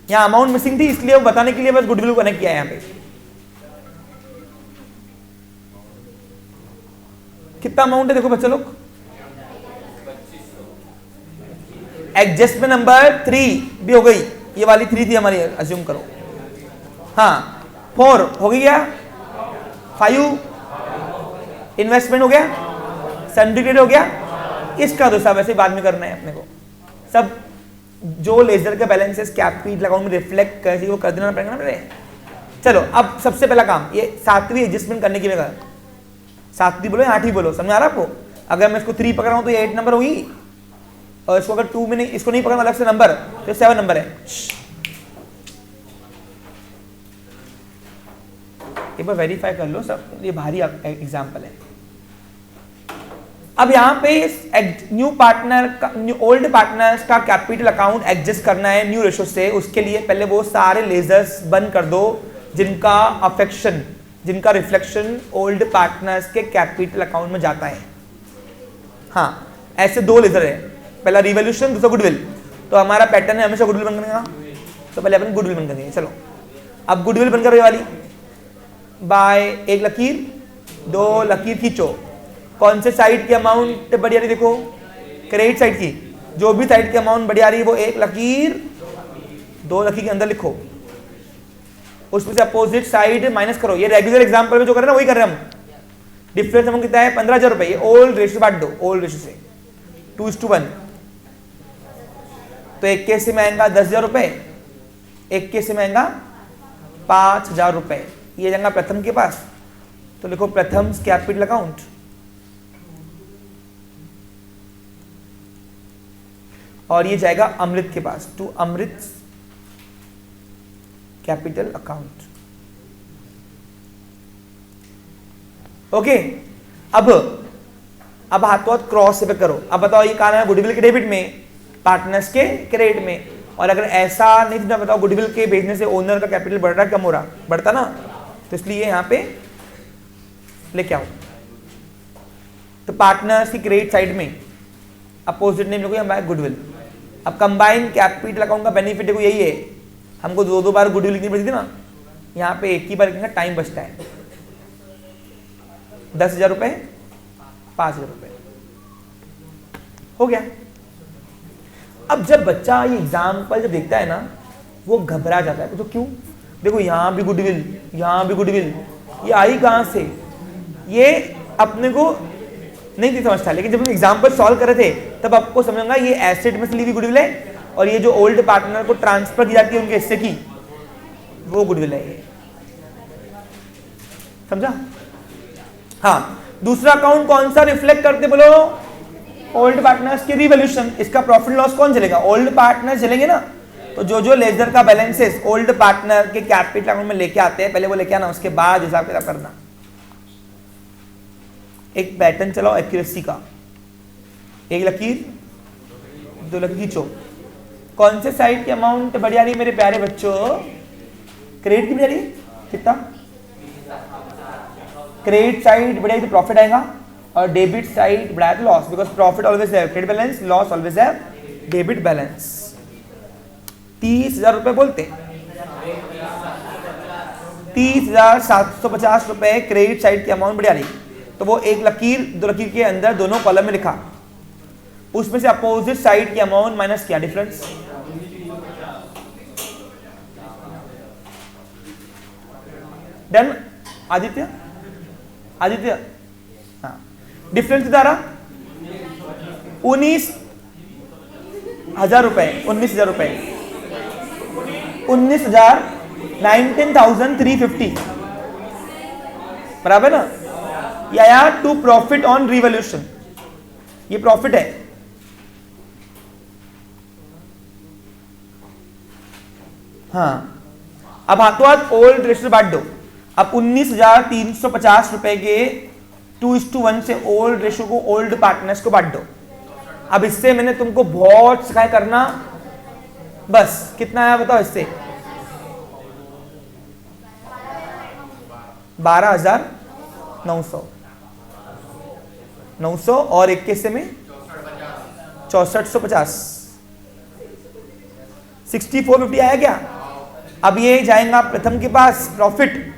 यहाँ अमाउंट मिसिंग थी इसलिए वो बताने के लिए बस गुडविल को कनेक्ट किया है। यहाँ पे कितना अमाउंट है देखो बच्चे लोग, एडजस्टमेंट नंबर 3 भी हो गई, ये वाली 3 थी हमारी, अज्यूम करो। हाँ 4 हो गया, 5 इन्वेस्टमेंट हो गया, सिंडिकेट हो गया। इसका तो सब ऐसे बाद में करना है अपने को, सब जो लेजर का बैलेंसेस कैपिटल अकाउंट में रिफ्लेक्ट कैसे वो कर देना पड़ेगा ना मेरे। चलो अब सबसे पहला काम ये 7वीं एडजस्टमेंट करने की जगह, 7वीं बोलो 8वीं बोलो, समझ आ रहा आपको? अगर मैं इसको 3 पकड़ रहा हूं तो ये 8 नंबर होगी, और इसको अगर 2 में नहीं, इसको नहीं पकड़ना अलग से नंबर, तो 7 नंबर है। एक बार वेरीफाई कर लो सब, ये भारी एग्जाम्पल है। अब यहाँ पे न्यू पार्टनर का, न्यू ओल्ड पार्टनर्स का कैपिटल अकाउंट एडजस्ट करना है न्यू रेशो से। उसके लिए पहले वो सारे लेजर्स बंद कर दो जिनका अफेक्शन, जिनका रिफ्लेक्शन ओल्ड पार्टनर्स के कैपिटल अकाउंट में जाता है। हाँ ऐसे 2 लेजर है, पहला रिवोल्यूशन, दूसरा गुडविल। तो हमारा पैटर्न है हमेशा गुडविल बन करेगा, तो पहले अपन गुडविल बन करेंगे। चलो अब गुडविल बनकर ये वाली बाय एक लकीर, 2 लकीर खींचो। कौन से साइड की अमाउंट बढ़िया रही देखो, क्रेडिट साइड की, जो भी साइड की अमाउंट बढ़िया रही वो 1 लकीर 2 लकीर के अंदर लिखो, उसमें से अपोजिट साइड माइनस करो। ये रेगुलर एग्जांपल में जो कर रहे हैं ना वही कर रहे हैं हम। डिफरेंस अमाउंट कितना है, 15,000 रुपए। ये ओल्ड रेशियो बांट दो, ओल्ड रेशियो से 2:1। तो एक केस से महंगा 10,000 रुपए, एक केस से महंगा 5,000 रुपए। ये जाएगा प्रथम के पास, तो लिखो प्रथम कैपिटल अकाउंट, और ये जाएगा अमृत के पास, to Amrit capital account. Okay, अब हाथों हाथ क्रॉस पे करो। अब बताओ ये कहां है, गुडविल के डेबिट में, पार्टनर्स के क्रेडिट में। और अगर ऐसा नहीं था बताओ गुडविल के भेजने से ओनर का कैपिटल बढ़ रहा है कम हो रहा, बढ़ता ना, तो इसलिए यहां पे लेके आओ। तो पार्टनर्स की क्रेडिट साइड में अपोजिट नेम लोगे हम गुडविल। अब कंबाइंड कैपिटल अकाउंट का बेनिफिट देखो यही है, हमको 2 बार गुडविल लिखनी पड़ती थी ना, यहाँ पे एक ही बार लिखने का टाइम बचता है। 10,000 रुपए, 5,000 रुपए हो गया। अब जब बच्चा ये एग्जाम्पल जब देखता है ना वो घबरा जाता है, तो क्यों? देखो यहाँ भी गुडविल, यहाँ भी गुडविल, ये आई कहाँ से? ये अपने को नहीं थी समझता, लेकिन जब हम एग्जाम्पल सॉल्व कर रहे थे तब आपको समझूंगा ये एसेट में से ली हुई गुडविल है, और ये जो ओल्ड पार्टनर को ट्रांसफर की जाती है उनके हिस्से की, वो गुडविल है ये। समझा? हाँ, दूसरा अकाउंट कौन सा रिफ्लेक्ट करते बोलो? ओल्ड पार्टनर्स की रिवैल्यूएशन। इसका प्रॉफिट लॉस कौन चलेगा? ओल्ड पार्टनर चलेंगे ना। तो जो जो लेजर का बैलेंसेस ओल्ड पार्टनर के कैपिटल अकाउंट में लेके आते हैं, पहले वो लेके आना, उसके बाद हिसाब किताब करना। एक पैटर्न चलाओ एक्यूरेसी का, एक लकीर, दो लकीर खींचो। कौन से साइड की अमाउंट बढ़िया रही मेरे प्यारे बच्चों? क्रेडिट की बढ़िया रही, कितना? क्रेडिट साइड बढ़िया तो प्रॉफिट आएगा, और डेबिट साइड बढ़ाया तो लॉस, बिकॉज प्रॉफिट ऑलवेज है क्रेडिट बैलेंस, लॉस ऑलवेज है डेबिट बैलेंस। 30,000 रुपए बोलते, 30,750 रुपए क्रेडिट साइड की अमाउंट बढ़िया रही, तो वो एक लकीर दो लकीर के अंदर दोनों कॉलम में लिखा, उसमें से अपोजिट साइड की अमाउंट माइनस किया, डिफरेंस। डन? आदित्य, आदित्य, हाँ, डिफरेंस कितना रहा? 19,000 रुपए, 19,000 रुपए, 19,350 बराबर ना? या टू प्रॉफिट ऑन रिवॉल्यूशन, ये प्रॉफिट है। हाँ, अब हाथों हाथ ओल्ड रेशियो बांट दो। अब 19,350 रुपए के 2:1 से ओल्ड रेशियो को ओल्ड पार्टनर्स को बांट दो। अब इससे मैंने तुमको बहुत सिखाया करना, बस कितना आया बताओ इससे? 12,900, 900 और 21 में 6450, 6450 आया क्या? अब ये जाएगा प्रथम के पास प्रॉफिट,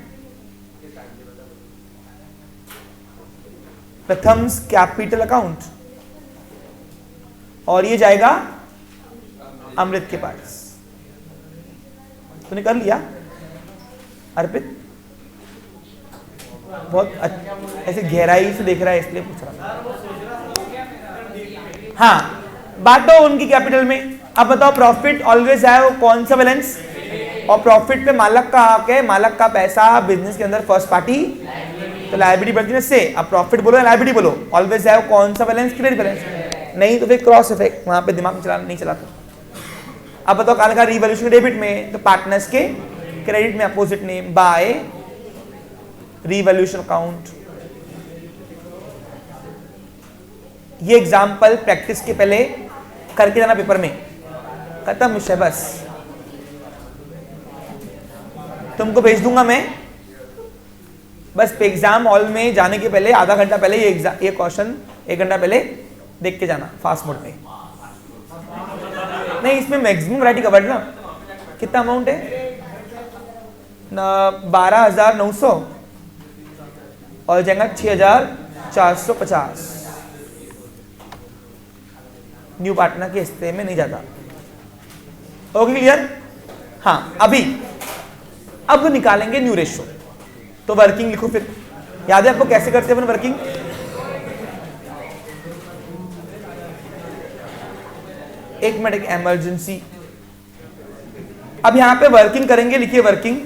प्रथम कैपिटल अकाउंट, और ये जाएगा अमृत के पास। तूने कर लिया अर्पित? बहुत ऐसे गहराई से देख रहा है इसलिए पूछ रहा। हाँ, बांटो उनकी कैपिटल में। अब बताओ प्रॉफिट ऑलवेज है वो कौन सा बैलेंस? और प्रॉफिट पे मालक का हक है, मालक का पैसा बिजनेस के अंदर फर्स्ट पार्टी, तो लायबिलिटी बढ़ती है से। अब प्रॉफिट बोलो या लायबिलिटी बोलो, ऑलवेज है वो कौन सा बैलेंस? Credit balance. नहीं तो फिर क्रॉस इफेक्ट, वहां पे दिमाग चला नहीं चलाता। अब बताओ काल का रिवॉल्यूशन डेबिट में, तो पार्टनर्स के क्रेडिट में opposite name by revolution account. ये एग्जांपल प्रैक्टिस के पहले करके जाना पेपर में, खत्म विषय। बस तुमको भेज दूंगा मैं, बस एग्जाम हॉल में जाने के पहले आधा घंटा पहले ये क्वेश्चन 1 घंटा पहले देख के जाना फास्ट मोड में। नहीं, इसमें मैक्सिमम वैरायटी कवर्ड ना। कितना अमाउंट है? 12,900 और जाएगा 6,450। न्यू पार्टनर के हिस्से में नहीं जाता। Okay, clear? हाँ, अब निकालेंगे न्यू रेशियो। तो वर्किंग लिखो फिर। याद है आपको कैसे करते हैं अपन वर्किंग? एक मिनट, एक इमरजेंसी। अब यहां पे वर्किंग करेंगे, लिखिए working.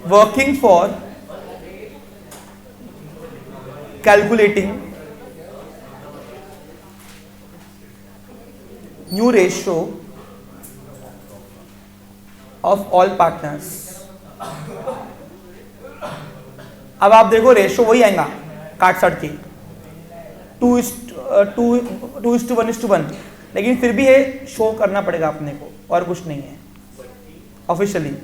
Working for calculating new ratio of all partners. अब आप देखो रेशियो वही आएगा काट साट के 2:1, लेकिन फिर भी ये शो करना पड़ेगा अपने को, और कुछ नहीं है ऑफिशियली।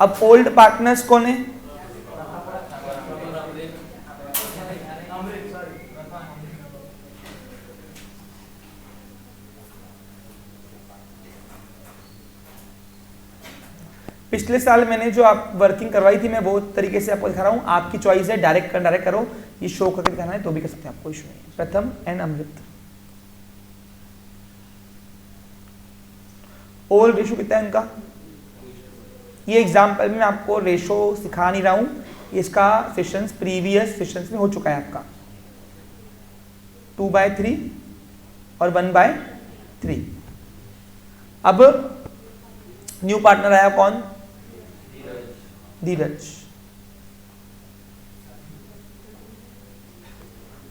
अब ओल्ड पार्टनर्स कौन है? पिछले साल मैंने जो आप वर्किंग करवाई थी मैं वो तरीके से आपको दिखा रहा हूँ, आपकी चॉइस है, डायरेक्ट करो, ये शो करके दिखाना है तो भी कर सकते हैं, आपको इशू नहीं। प्रथम एंड अमृत, ओल रेशो कितना है इनका, ये एग्जाम्पल में मैं आपको रेशो सिखा नहीं रहा हूं, इसका सेशंस प्रीवियस सेशंस में हो चुका है आपका 2/3 और 1/3। अब न्यू पार्टनर आया कौन, धीरज,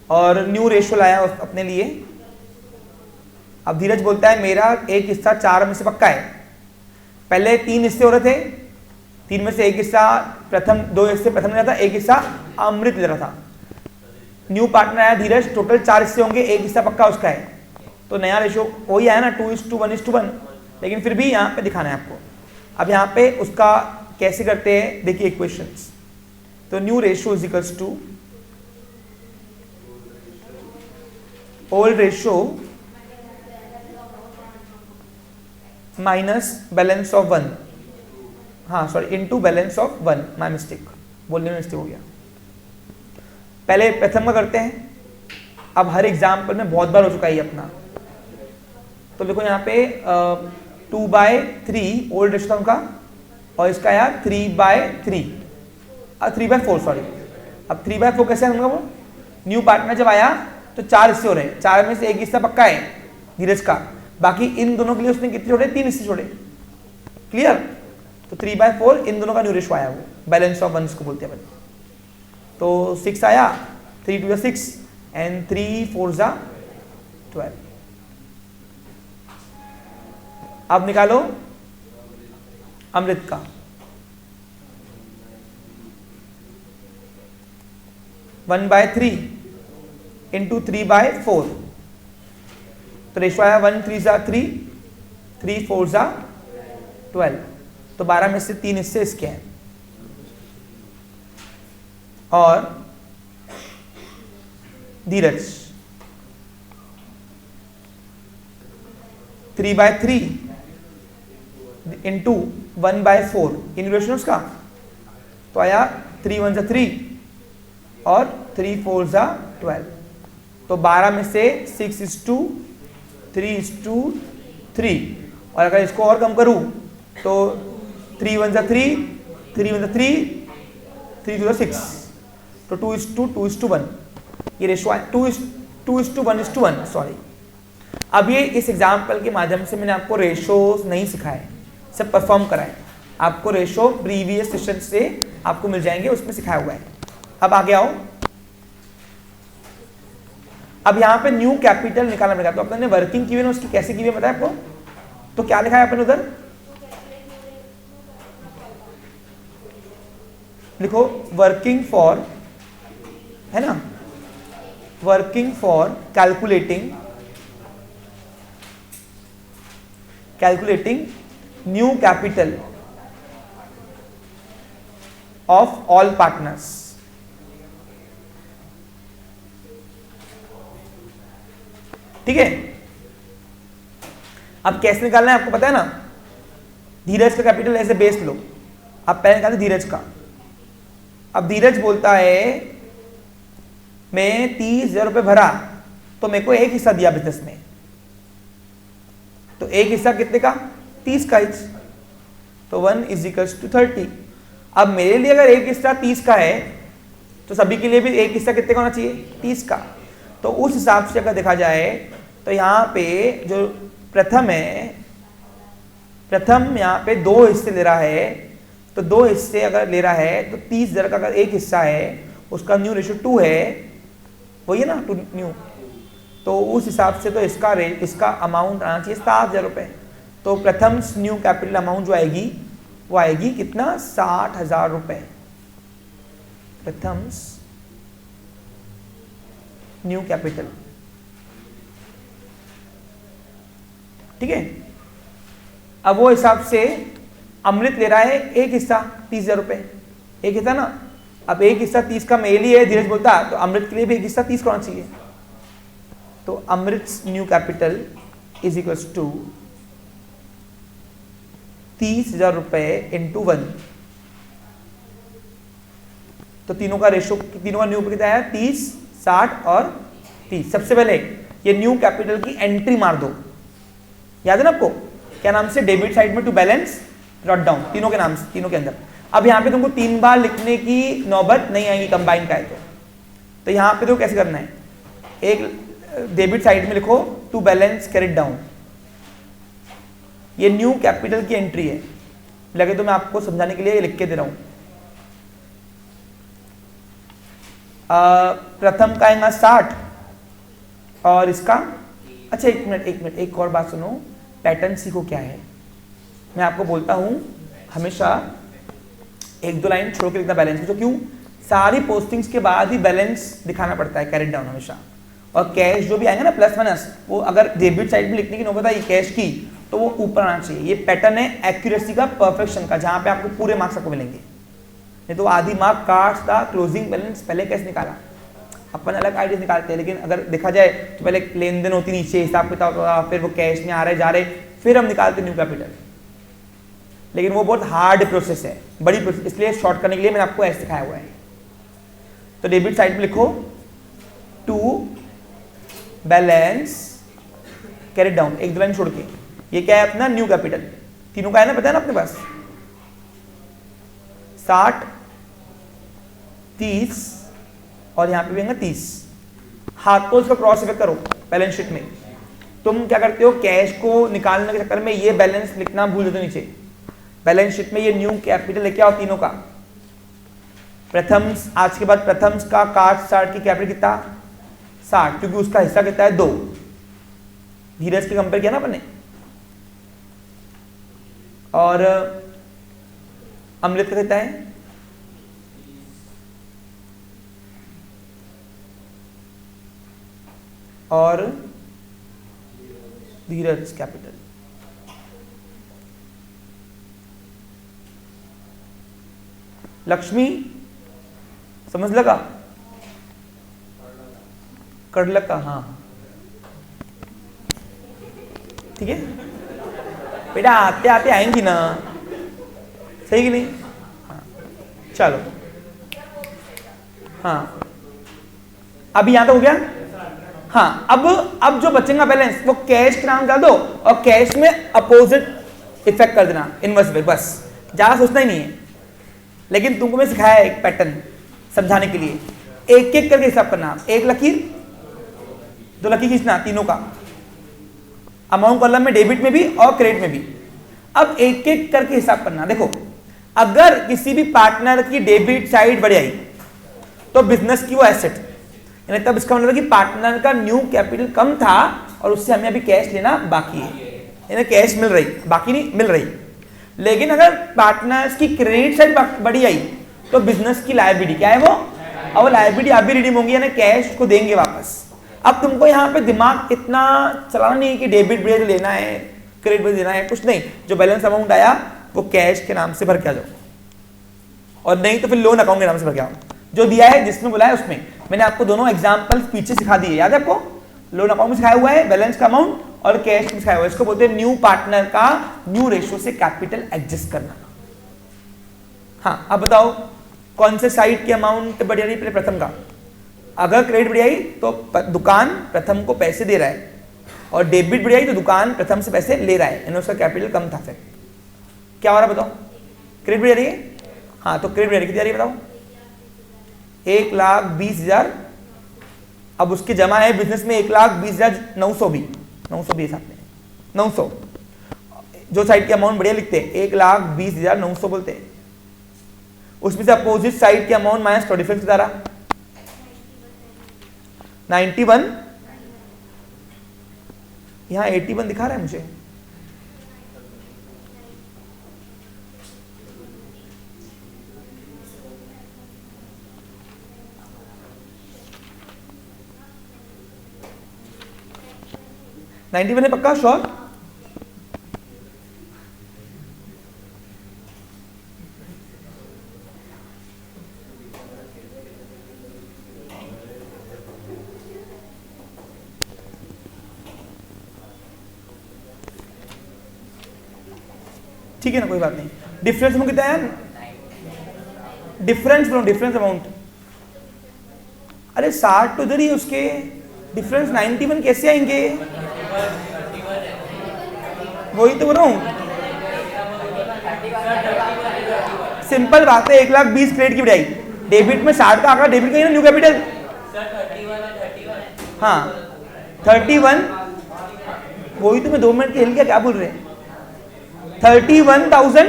और न्यू रेशो लाया अपने लिए। अब धीरज बोलता है मेरा एक हिस्सा 4 में से पक्का है, पहले 3 हिस्से हो रहे थे, 3 में से एक हिस्सा प्रथम, 2 हिस्से प्रथम ले रहा था, एक हिस्सा अमृत ले रहा था। न्यू पार्टनर आया धीरज, टोटल 4 हिस्से होंगे, एक हिस्सा पक्का उसका है, तो नया रेशो वही आया ना 2:1:1, लेकिन फिर भी यहाँ पे दिखाना है आपको। अब यहाँ पे उसका कैसे करते हैं देखिए इक्वेशंस, तो new ratio is equals to old ratio minus balance of 1, हाँ sorry into balance of 1, my mistake, बोलने में मिस्टेक हो गया। पहले प्रथम का करते हैं, अब हर एग्जाम्पल में बहुत बार हो चुका है ये अपना, तो देखो यहाँ पे 2/3 ओल्ड रेशो था उनका, और इसका यार 3/3 3/4 सॉरी। अब 3/4 कैसे है उनका, वो न्यू पार्टनर जब आया तो 4 हिस्से हो रहे हैं, 4 में से एक हिस्सा पक्का है धीरज का, बाकी इन दोनों के लिए उसने कितने छोड़े, 3 हिस्से छोड़े, क्लियर। तो 3/4 इन दोनों का न्यू रेशो आया, वो बैलेंस ऑफ 1 इसको बोलते हैं। तो 6 आया, 3 2 6 एंड 3 4 12। अब निकालो अमृत का, वन बाय 3 इंटू 3/4, तो रेशो आया 1 3 3, 3 4 12, तो 12 में से 3 हिस्से इसके हैं। और धीरज 3/3 इंटू 1/4, इन्वेशन उसका तो आया 3 1 3 और 3 4 12, तो 12 में से 6:3:3, और अगर इसको और कम करूं तो 3 1 3, 3 1 3, 3 2 6, तो 2:2:1, ये रेशो 2:1:1 सॉरी। अब ये इस एग्जाम्पल के माध्यम से मैंने आपको रेशोज नहीं सिखाए, सब परफॉर्म कराए, आपको रेशो प्रीवियस सेशन से आपको मिल जाएंगे, उसमें सिखाया हुआ है। अब आगे आओ, अब यहाँ पे न्यू कैपिटल निकालना पड़ेगा, तो अपने वर्किंग की हुई ना, उसकी कैसे की हुई बताया आपको, तो क्या लिखा है अपन उधर, लिखो वर्किंग फॉर, है ना, working for calculating new capital of all partners. ठीक है, अब कैसे निकालना है आपको पता है ना, धीरज का कैपिटल ऐसे बेस लो, आप पहले निकालते धीरज का। अब धीरज बोलता है मैं 30,000 रुपए भरा, तो मेरे को एक हिस्सा दिया बिजनेस में, तो एक हिस्सा कितने का, 30 का, तो 1 = 30। अब मेरे लिए अगर एक हिस्सा 30 का है, तो सभी के लिए भी एक हिस्सा कितने का होना चाहिए, 30 का। तो उस हिसाब से अगर देखा जाए तो यहाँ पे जो प्रथम है, प्रथम यहाँ पे 2 हिस्से ले रहा है, तो 2 हिस्से अगर ले रहा है तो 30,000 का अगर एक हिस्सा है, उसका न्यू रेशो 2 है, वही है ना 2 न्यू, तो उस हिसाब से तो इसका अमाउंट आना चाहिए 7,000 रुपये। तो प्रथम न्यू कैपिटल अमाउंट जो आएगी वो आएगी कितना, 60,000 रुपये, प्रथम न्यू कैपिटल। ठीक है, अब वो हिसाब से अमृत ले रहा है एक हिस्सा 30,000 रुपये, एक हिस्सा ना, अब एक हिस्सा 30 का मेरे लिए है, धीरज बोलता है, तो अमृत के लिए भी एक हिस्सा 30 का होना चाहिए। तो Amrit new capital is equals to 30,000 रुपए इंटू 1, तो तीनों का रेशो, तीनों का न्यू कितना है? 30, 60 और 30। सबसे पहले ये न्यू कैपिटल की एंट्री मार दो, याद है ना आपको? क्या नाम से? डेबिट साइड में टू बैलेंस नोट डाउन, तीनों के नाम से, तीनों के अंदर। अब यहाँ पे तुमको 3 बार लिखने की नौबत नहीं आएगी कंबाइन का है तो यहाँ पे तो कैसे करना है? एक डेबिट साइड में लिखो टू बैलेंस कैरिड डाउन, ये न्यू कैपिटल की एंट्री है। लगे तो मैं आपको समझाने के लिए लिख के दे रहा हूं। प्रथम का आएगा 60 और इसका, अच्छा एक मिनट एक और बात सुनो, पैटर्न सीखो क्या है। मैं आपको बोलता हूं हमेशा 1-2 लाइन छोड़ के लिखना बैलेंस, तो क्यों? सारी पोस्टिंग्स के बाद ही बैलेंस दिखाना पड़ता है कैरिड डाउन हमेशा। और कैश जो भी आएगा ना प्लस माइनस, वो अगर डेबिट साइड में लिखने की नौबत आई कैश की तो वो ऊपर आना चाहिए। ये पैटर्न है एक्यूरेसी का, परफेक्शन का, जहां पे आपको पूरे मार्क्स आपको मिलेंगे। नहीं तो आधी मार्क काट्स था क्लोजिंग बैलेंस पहले कैसे निकाला, अपन अलग आइडिया निकालते हैं, लेकिन अगर देखा जाए तो पहले लेन देन होती नीचे, हिसाब किताब होता, फिर वो कैश में आ रहे जा रहे, फिर हम निकालते न्यू कैपिटल। लेकिन वो बहुत हार्ड प्रोसेस है, बड़ी प्रोसेस, इसलिए शॉर्ट करने के लिए मैंने आपको ऐसे दिखाया हुआ है। तो डेबिट साइड में लिखो to balance carried down, 1-2 line छोड़ के। ये क्या है अपना? New capital. तीनों का है ना, पता है ना अपने पास? 60, 30 और यहां पे भी आएगा 30। हाथ को इसका क्रॉस इफेक्ट करो बैलेंस शीट में। तुम क्या करते हो, कैश को निकालने के चक्कर में ये बैलेंस लिखना भूल जाते हो नीचे। बैलेंस शीट में ये न्यू कैपिटल लेके आओ तीनों का। प्रथम, आज के बाद प्रथम का काट 60 की कैपिटल कितना? 60, क्योंकि उसका हिस्सा कितना है? 2। धीरज के कंपेयर किया ना अपने। और अमृत का कितना है? और धीरज कैपिटल। लक्ष्मी समझ लगा? कर्लक का, हाँ ठीक है बेटा, आते आते आएंगी ना, सही कि नहीं? हाँ चलो, हाँ अभी यहां तक हो गया। हाँ अब जो बचेगा बैलेंस वो कैश के नाम डाल दो और कैश में अपोजिट इफेक्ट कर देना, इनवर्स इफेक्ट, बस ज्यादा सोचना ही नहीं है। लेकिन तुमको मैं सिखाया है एक पैटर्न समझाने के लिए, एक एक करके हिसाब करना। 1 लकीर, 2 लकीर खींचना तीनों का, अमाउंट कॉलम में डेबिट में भी और क्रेडिट में भी। अब एक एक करके हिसाब करना। देखो अगर किसी भी पार्टनर की डेबिट साइड बढ़ आई तो बिजनेस की वो एसेट, यानी तब इसका मतलब कि पार्टनर का न्यू कैपिटल कम था और उससे हमें अभी कैश लेना बाकी है, यानी कैश मिल रही, बाकी नहीं मिल रही। लेकिन अगर पार्टनर्स की क्रेडिट साइड बढ़ी आई तो बिजनेस की लायबिलिटी क्या है वो, अब वो लायबिलिटी अभी रिडीम होंगी, यानी कैश को देंगे वापस। अब तुमको यहाँ पे दिमाग इतना चलाना नहीं है कि डेबिट ब्रेड लेना है, क्रेडिट ब्रेड लेना है, कुछ नहीं। जो बैलेंस अमाउंट आया वो कैश के नाम से भर के आ जाओ, और नहीं तो फिर लोन अकाउंट के नाम से भर के आओ। जो दिया है जिसमें बुलाया उसमें। मैंने आपको दोनों एग्जाम्पल पीछे सिखा दिए, याद है आपको? लोन अकाउंट में सिखाया हुआ है बैलेंस का अमाउंट, और कैश में सिखाया हुआ है। इसको बोलते हैं न्यू पार्टनर का न्यू रेशियो से कैपिटल एडजस्ट करना। हाँ अब बताओ कौन से साइड की अमाउंट बढ़ रही है? प्रथम का। अगर क्रेडिट बढ़ आई तो दुकान प्रथम को पैसे दे रहा है, और डेबिट बढ़ आई तो दुकान प्रथम से पैसे ले रहा है, यानी उसका कैपिटल कम था। फिर क्या हो रहा है बताओ? क्रेडिट बढ़ रही है, हाँ तो क्रेडिट बढ़ रही कितनी आ रही है बताओ? 1,20,000। अब उसके जमा है बिजनेस में 1,20,900 भी, 900 भी साथ में 900। जो साइड की अमाउंट बढ़िया लिखते हैं 1,20,900 बोलते हैं। उसमें से अपोजिट साइड की अमाउंट माइनस 25 बता रहा 91, यहां 81 दिखा रहा है मुझे। नाइन्टी वन है पक्का? श्योर? ठीक है ना, कोई बात नहीं। डिफरेंस अमाउंट कितना है? डिफरेंस अमाउंट, अरे 60 तो इधर ही उसके, डिफरेंस 91 कैसे आएंगे? वही तो बोल रहा हूँ, सिंपल बात है। 1,20,000 क्रेडिट की बजाय डेबिट में 60 का आंकड़ा डेबिट का ही ना, न्यू कैपिटल। हाँ 31, वही तो मैं 2 मिनट के हिल गया, क्या बोल रहे हैं? 31,000,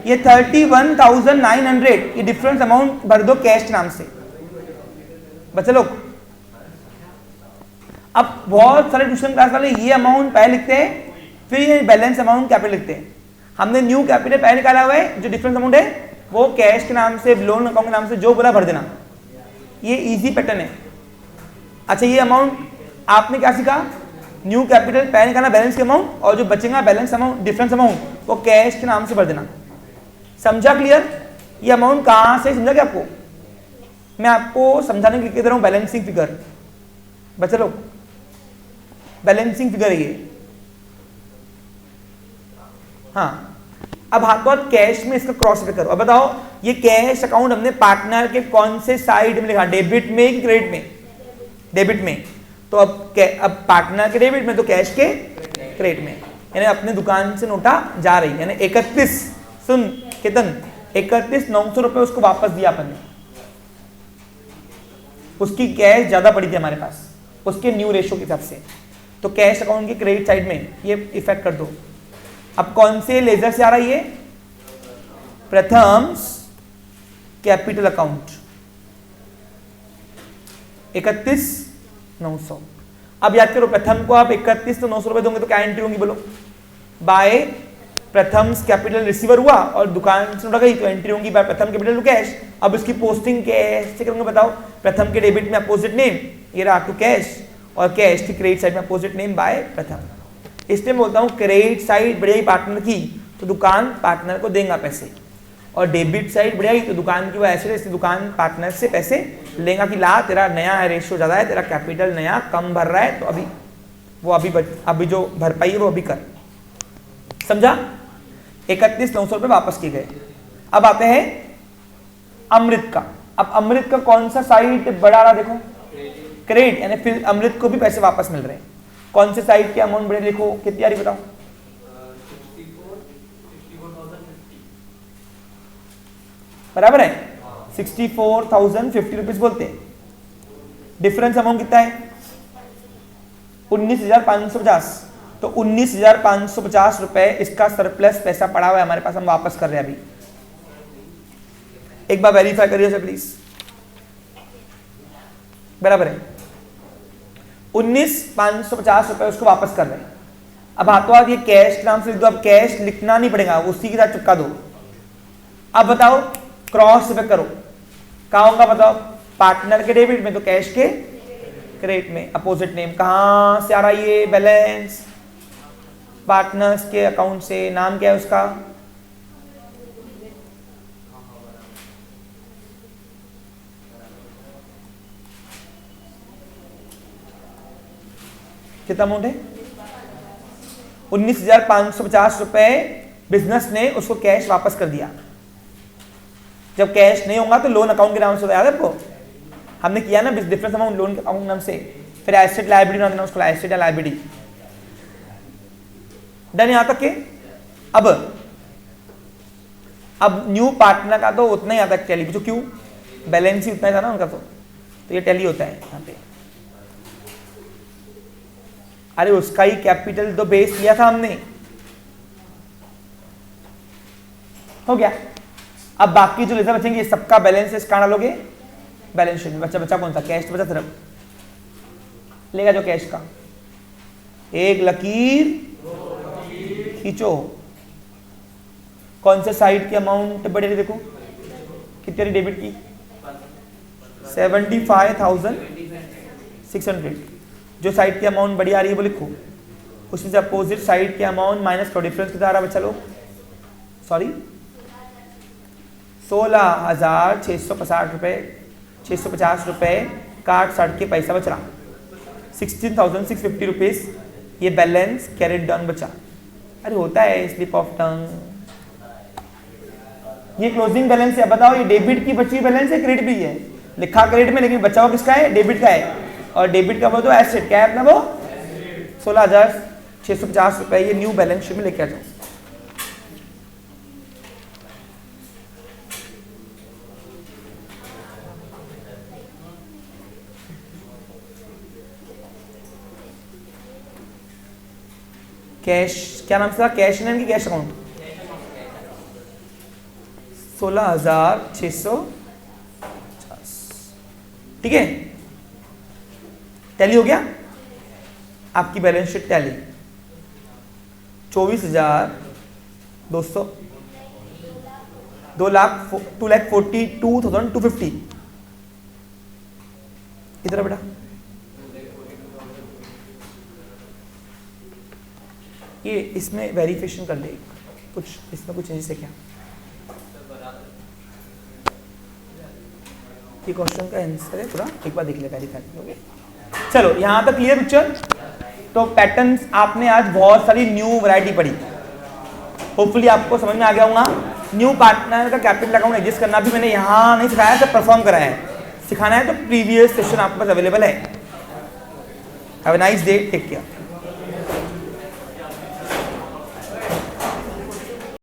ये 31,900, ये डिफरेंस अमाउंट भर दो कैश के नाम से। बच्चे लोग अब बहुत सारे ट्यूशन क्लास वाले ये अमाउंट पहले लिखते हैं, फिर ये बैलेंस अमाउंट कैपिटल लिखते हैं। हमने न्यू कैपिटल पहले निकाला हुआ है, जो डिफरेंस अमाउंट है वो कैश के नाम से, लोन अकाउंट के नाम से जो बोला भर देना, ये इजी पैटर्न है। अच्छा ये अमाउंट आपने क्या सीखा? न्यू कैपिटल पहले निकालना बैलेंस के अमाउंट, और जो बचेगा बैलेंस अमाउंट, डिफरेंस अमाउंट, वो कैश के नाम से भर देना। समझा? क्लियर? ये अमाउंट कहां से समझा क्या आपको? मैं आपको समझाने के लिए दे रहा हूं बैलेंसिंग फिगर। बच्चे लोग बैलेंसिंग फिगर है ये। हाँ अब हाथों हाथ कैश में इसका क्रॉस करो। अब बताओ ये कैश अकाउंट हमने पार्टनर के कौन से साइड में लिखा? डेबिट में कि क्रेडिट में? डेबिट में। तो अब पार्टनर के डेबिट में, तो कैश के क्रेडिट में, यानी अपने दुकान से नोटा जा रही, यानी 31, सुन केतन, 31,900 रुपए उसको वापस दिया अपन ने। उसकी कैश ज्यादा पड़ी थी हमारे पास उसके न्यू रेशो के हिसाब से, तो कैश अकाउंट की क्रेडिट साइड में ये इफेक्ट कर दो। अब कौन से लेजर से आ रहा है ये? प्रथम्स कैपिटल अकाउंट, 31,900। अब याद करो प्रथम को आप 31,900 रुपए दोगे तो क्या एंट्री होंगी बोलो? बाय प्रथम्स कैपिटल रिसीवर हुआ और दुकान से उड़ा गई, तो एंट्री होंगी बाय प्रथम कैपिटल टू कैश। अब इसकी पोस्टिंग कैसे करूंगा बताओ? प्रथम के डेबिट में अपोजिट नेम, ये रहा टू कैश, और कैश की क्रेडिट साइड में अपोजिट नेम बाय प्रथम। इसलिए मैं बोलता हूँ क्रेडिट साइड बढ़िया पार्टनर की तो दुकान पार्टनर को देगा पैसे, और डेबिट साइड बढ़िया तो दुकान की वो ऐसे, इसलिए दुकान पार्टनर से पैसे लेगा कि ला तेरा नया रेशियो ज्यादा है, तेरा कैपिटल नया कम भर रहा है, तो अभी वो अभी जो भरपाई है वो अभी कर। समझा? 31,900 रुपए वापस किए गए। अब आते हैं अमृत का। अब अमृत का कौन सा साइड बड़ा रहा? देखो क्रेडिट, यानी फिर अमृत को भी पैसे वापस मिल रहे हैं। कौन से साइड के अमाउंट बड़े? देखो कितनी आ रही बताओ? 64,050 बराबर है, 64,050 रुपीज बोलते हैं। डिफरेंस अमाउंट कितना है? 19,550। तो 19,550 रुपए इसका सरप्लस पैसा पड़ा हुआ है हमारे पास, हम वापस कर रहे हैं अभी। एक बार वेरीफाई करिए सर प्लीज। बराबर है, 19,550 रुपए उसको वापस कर रहे हैं। अब हाथों हाथ ये कैश के नाम से लिख दो। अब कैश लिखना नहीं पड़ेगा, उसी के साथ चिपका दो। अब बताओ क्रॉस पे करो, कहां होगा बताओ? पार्टनर के डेबिट में, तो कैश के क्रेडिट में, अपोजिट नेम। कहां से आ रहा है ये बैलेंस? पार्टनर्स के अकाउंट से। नाम क्या है उसका? कितना अमाउंट है? 19,550 रुपए बिजनेस ने उसको कैश वापस कर दिया। जब कैश नहीं होगा तो लोन अकाउंट के नाम से, याद है आपको? हमने किया ना डिफरेंस अमाउंट लोन के अकाउंट नाम से, फिर एसेट लायबिलिटी नाम देना उसको, एसेट या लायबिलिटी। डन यहां तक के? अब न्यू पार्टनर का तो उतना ही आता है टैली, जो क्यों? बैलेंस ही उतना ही था ना उनका, तो ये टैली होता है यहाँ पे। अरे उसका ही कैपिटल तो बेस लिया था हमने, हो गया। अब बाकी जो लेजर बचेंगे सबका बैलेंस कहां डालोगे? बैलेंस शीट में। बचा कौन सा? कैश तो बचा सिर्फ। लेगा जो कैश का, एक लकीर खींचो। कौन से साइड की अमाउंट बढ़े? देखो कितनी डेबिट की? 75,600। जो साइड की अमाउंट बड़ी आ रही है वो लिखो, उसमें से अपोजिट साइड के अमाउंट माइनस करो। डिफरेंस कितना आ रहा है बच्चा लोग? सॉरी 16,650 रुपए, 650 रुपए काट साट के पैसा बच रहा, 16,650 रुपीज ये बैलेंस कैरेट डाउन बचा। अरे होता है स्लिप ऑफ टंग। ये क्लोजिंग बैलेंस है, बताओ ये डेबिट की बची बैलेंस है क्रेडिट भी है, लिखा क्रेडिट में लेकिन बचा हुआ किसका है, डेबिट का है। और डेबिट का वो तो एसेट क्या है अपना, वो 16,650 रुपए ये न्यू बैलेंस शीट में लेके आ जाओ। कैश क्या नाम था, कैश इन की कैश अकाउंट 16,650, ठीक है। टैली हो गया आपकी बैलेंस शीट, टैली 24,200 2,42,250 इधर बेटा। ये इसमें वेरिफिकेशन कर ले कुछ, इसमें कुछ चेंजेस है क्या, ये क्वेश्चन का आंसर है पूरा, एक बार देख ले वेरीफाई करोगे। चलो यहाँ तक क्लियर पिक्चर। तो पैटर्न्स आपने आज बहुत सारी न्यू वैरायटी पढ़ी, होपफुली आपको समझ में आ गया होगा। न्यू पार्टनर का कैपिटल अकाउंट एडजस्ट करना भी मैंने यहाँ नहीं सिखाया, सब परफॉर्म कराया है। सिखाना है तो प्रीवियस सेशन आपके पास अवेलेबल है। Have a nice day, take care.